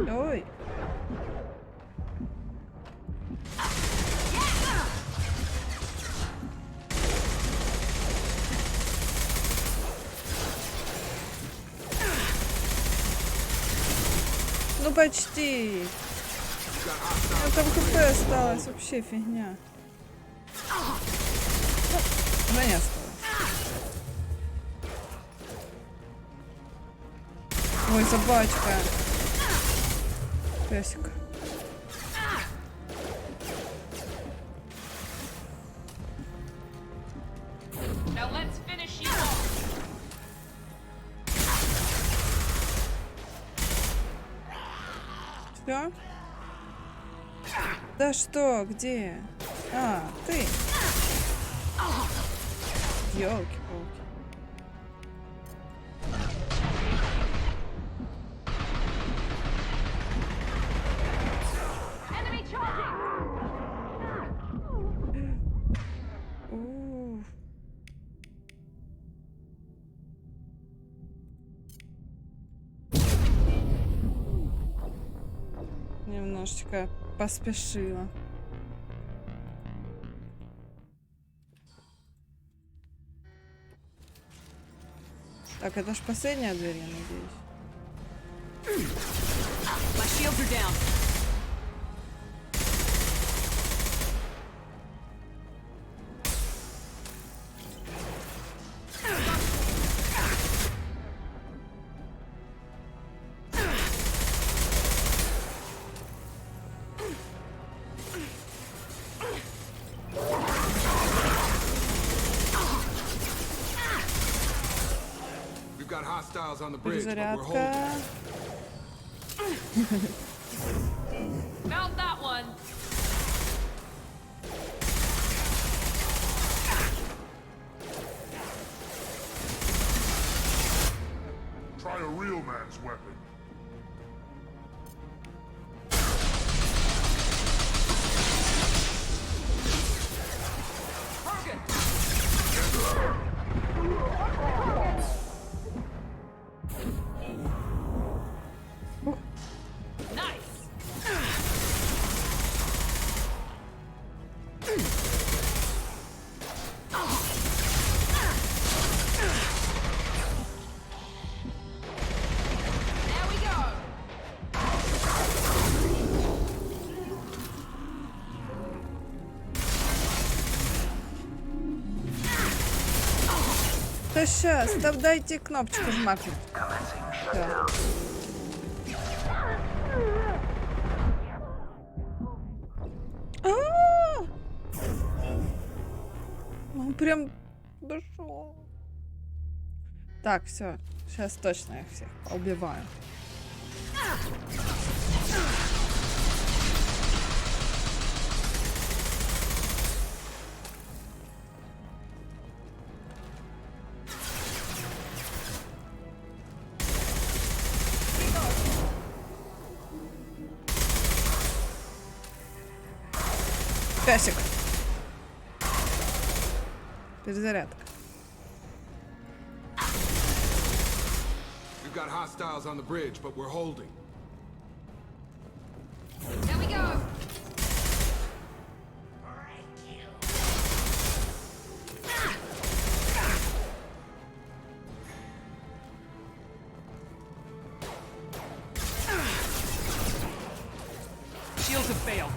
A: Ой. Ну почти. А там КП осталось, вообще фигня. Да не осталось. Ой, собачка. Песик.
R: Now let's finish you off.
A: Все? Да что, где? А, ты. Ёлки-палки.
R: Enemy charging.
A: Уф. Немножечко поспешила. Так, это ж последняя дверь, я надеюсь.
R: My shields are down.
D: hostiles on the bridge, but we're
A: Перезарядка.
D: holding.
B: Found that one.
O: Try a real man's weapon.
A: Да сейчас, да дайте кнопочку жмакнуть. Да. Он прям дошел. Так, все. Сейчас точно их всех убиваю. Песик. Перезарядка.
D: We've got hostiles on the bridge, but we're holding.
B: There we go.
F: Shields have failed.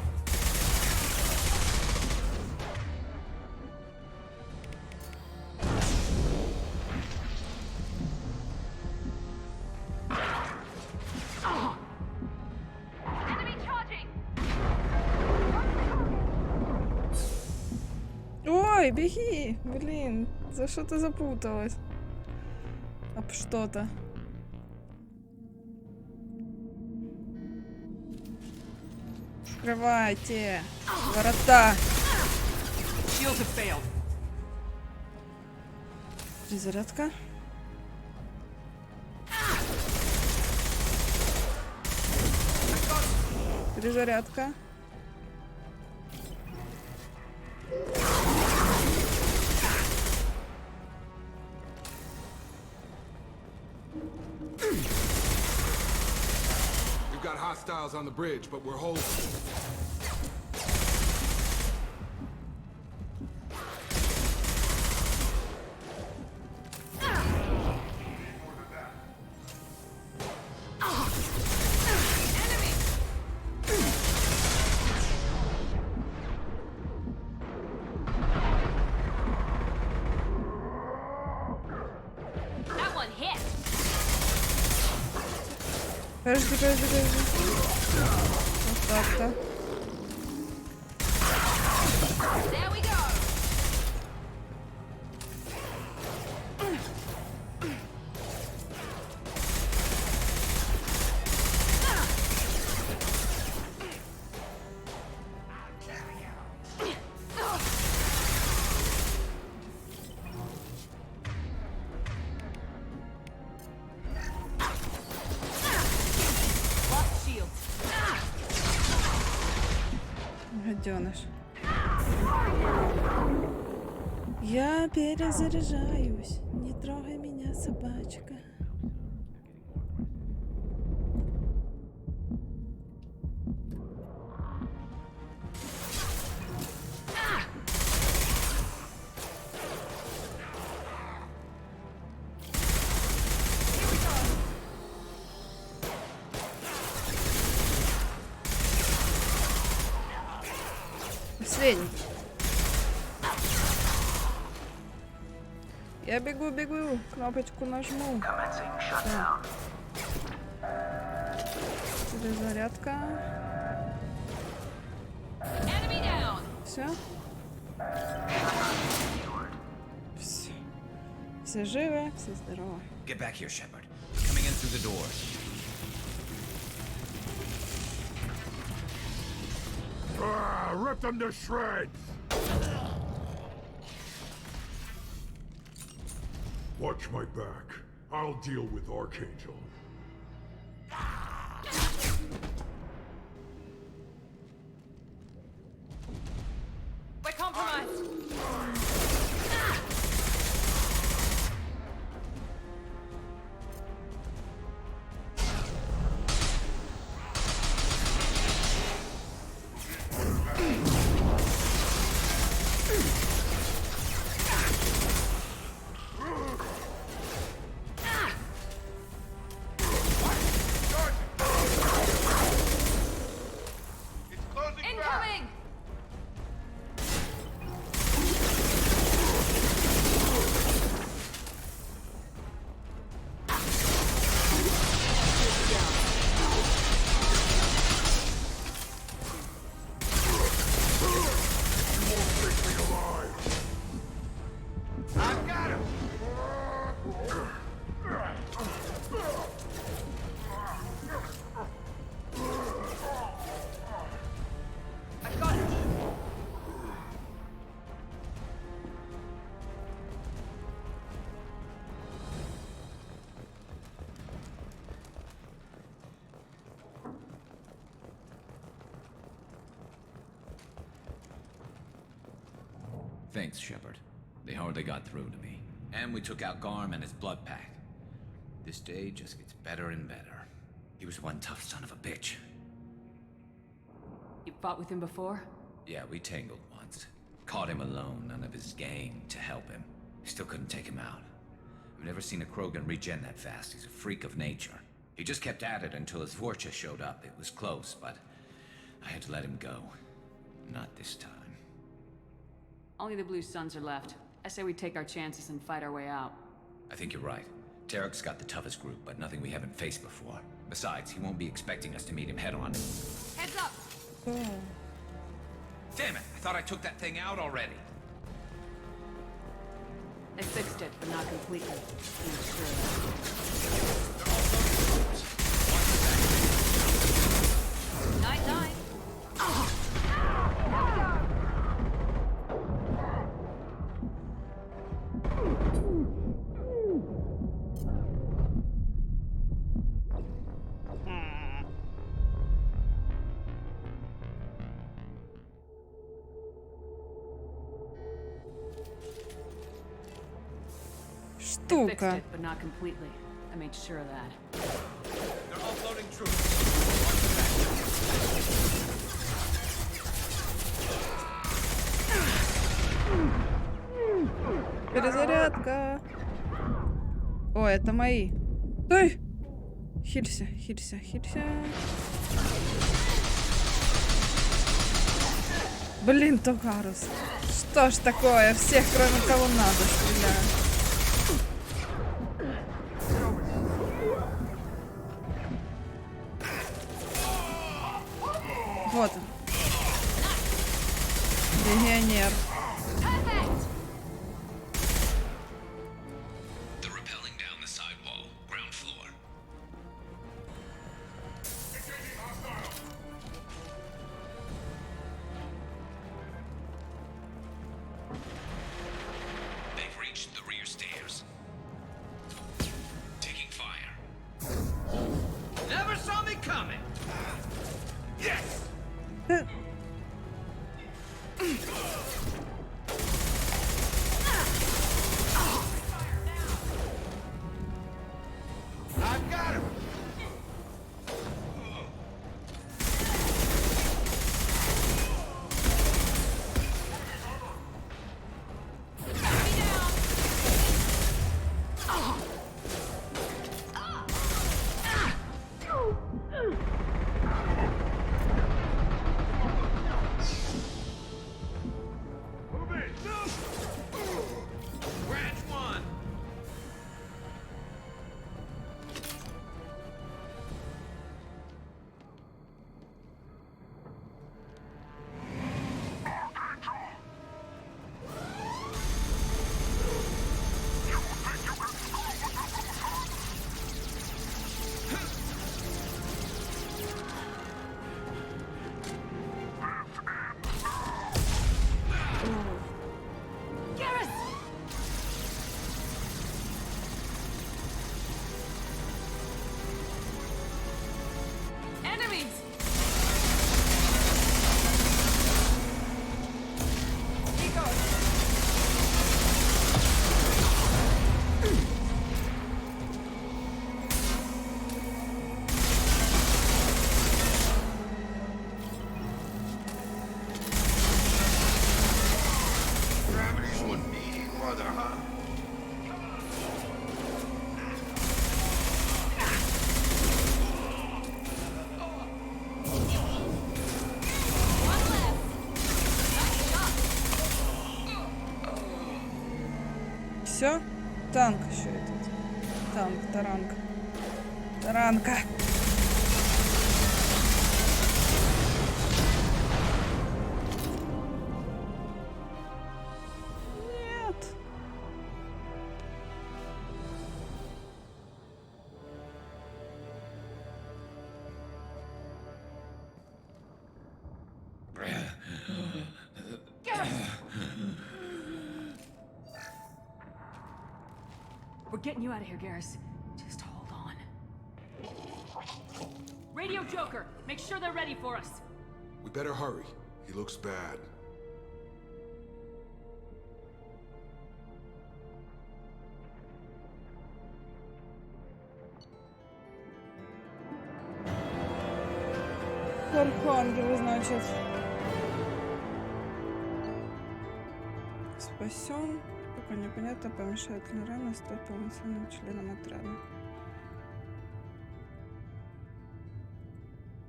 A: Ой, беги! Блин, за что ты запуталась? Об что-то. Открывайте ворота.
F: Shields have failed.
A: Перезарядка. Перезарядка.
D: We've got hostiles on the bridge, but we're holding.
A: Подожди. Вот так-то.
B: There we go.
A: Гаденыш. Я перезаряжаюсь. Не трогай меня, собачка. Последний. Я бегу, кнопочку нажму. Да. Перезарядка. Все. Все живы, все здоровы.
E: Get back here, Shepard. Coming in through the doors.
O: Rip them to shreds! Watch my back. I'll deal with Archangel.
B: We're compromised. Incoming!
O: I've got him!
B: I've got it.
E: Thanks, Shepard. They hardly got through to me. And we took out Garm and his blood pack. This day just gets better and better. He was one tough son of a bitch.
B: You fought with him before?
E: Yeah, we tangled once. Caught him alone, none of his gang to help him. Still couldn't take him out. I've never seen a Krogan regen that fast. He's a freak of nature. He just kept at it until his Vorcha showed up. It was close, but I had to let him go. Not this time.
B: Only the Blue Suns are left. I say we take our chances and fight our way out.
E: I think you're right. Tarek's got the toughest group, but nothing we haven't faced before. Besides, he won't be expecting us to meet him head-on.
B: Heads up!
E: Damn it! I thought I took that thing out already.
B: They fixed it, but not completely. I'm sure. Night-night. They fixed
A: Штука.
B: it, but not completely. I made sure of that.
E: They're offloading troops.
A: Перезарядка. О, это мои. Ой! Хилься, хилься, хилься. Блин, Тогарус. Что ж такое? Всех, кроме кого надо, стреляю. Вот он. Легионер.
E: They're rappelling down the sidewall, ground floor. They've reached the rear stairs. Taking fire. Never saw me coming! Yes!
O: I've got him!
A: Все? Танк еще этот. Танк, таранка. Таранка. Нет.
G: We're getting you out of here, Garrus. Just hold on. Radio Joker, make sure they're ready for us.
D: We better hurry. He looks bad.
A: Архангел, значит. Спасен. Пока непонятно, помешает ли рано стать полноценным членом отряда.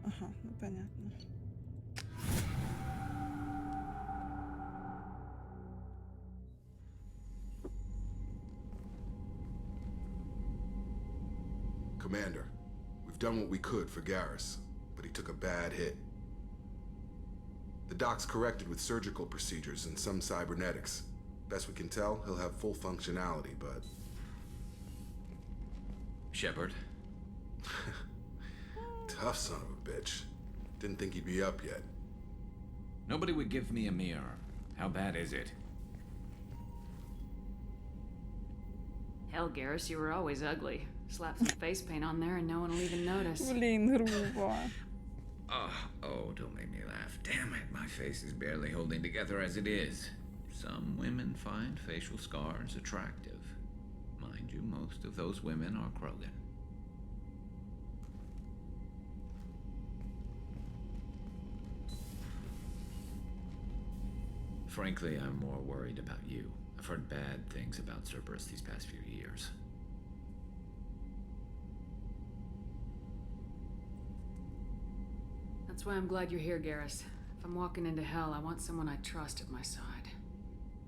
A: Ага, ну понятно.
D: Commander, we've done what we could for Garrus, but he took a bad hit. The doc's corrected with surgical procedures and some cybernetics. Best we can tell, he'll have full functionality, but...
E: Shepard?
D: Tough son of a bitch. Didn't think he'd be up yet.
E: Nobody would give me a mirror. How bad is it?
G: Hell, Garrus, you were always ugly. Slap some face paint on there and no one will even notice.
A: Блин, грубо.
E: Oh, don't make me laugh. Damn it, my face is barely holding together as it is. Some women find facial scars attractive. Mind you, most of those women are Krogan. Frankly, I'm more worried about you. I've heard bad things about Cerberus these past few years.
G: That's why I'm glad you're here, Garrus. If I'm walking into hell, I want someone I trust at my side.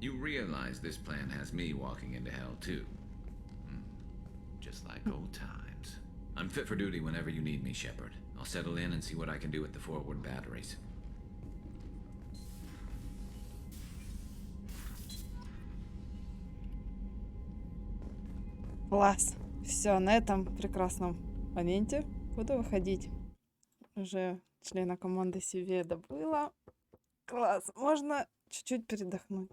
E: You realize this plan has me walking into hell, too. Just like old times. I'm fit for duty whenever you need me, Shepard. I'll settle in and see what I can do with the forward batteries.
A: Класс. Все, на этом прекрасном моменте буду выходить. Уже члена команды себе добыла. Класс. Можно чуть-чуть передохнуть.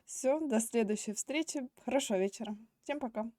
A: Все, до следующей встречи. Хорошего вечера. Всем пока.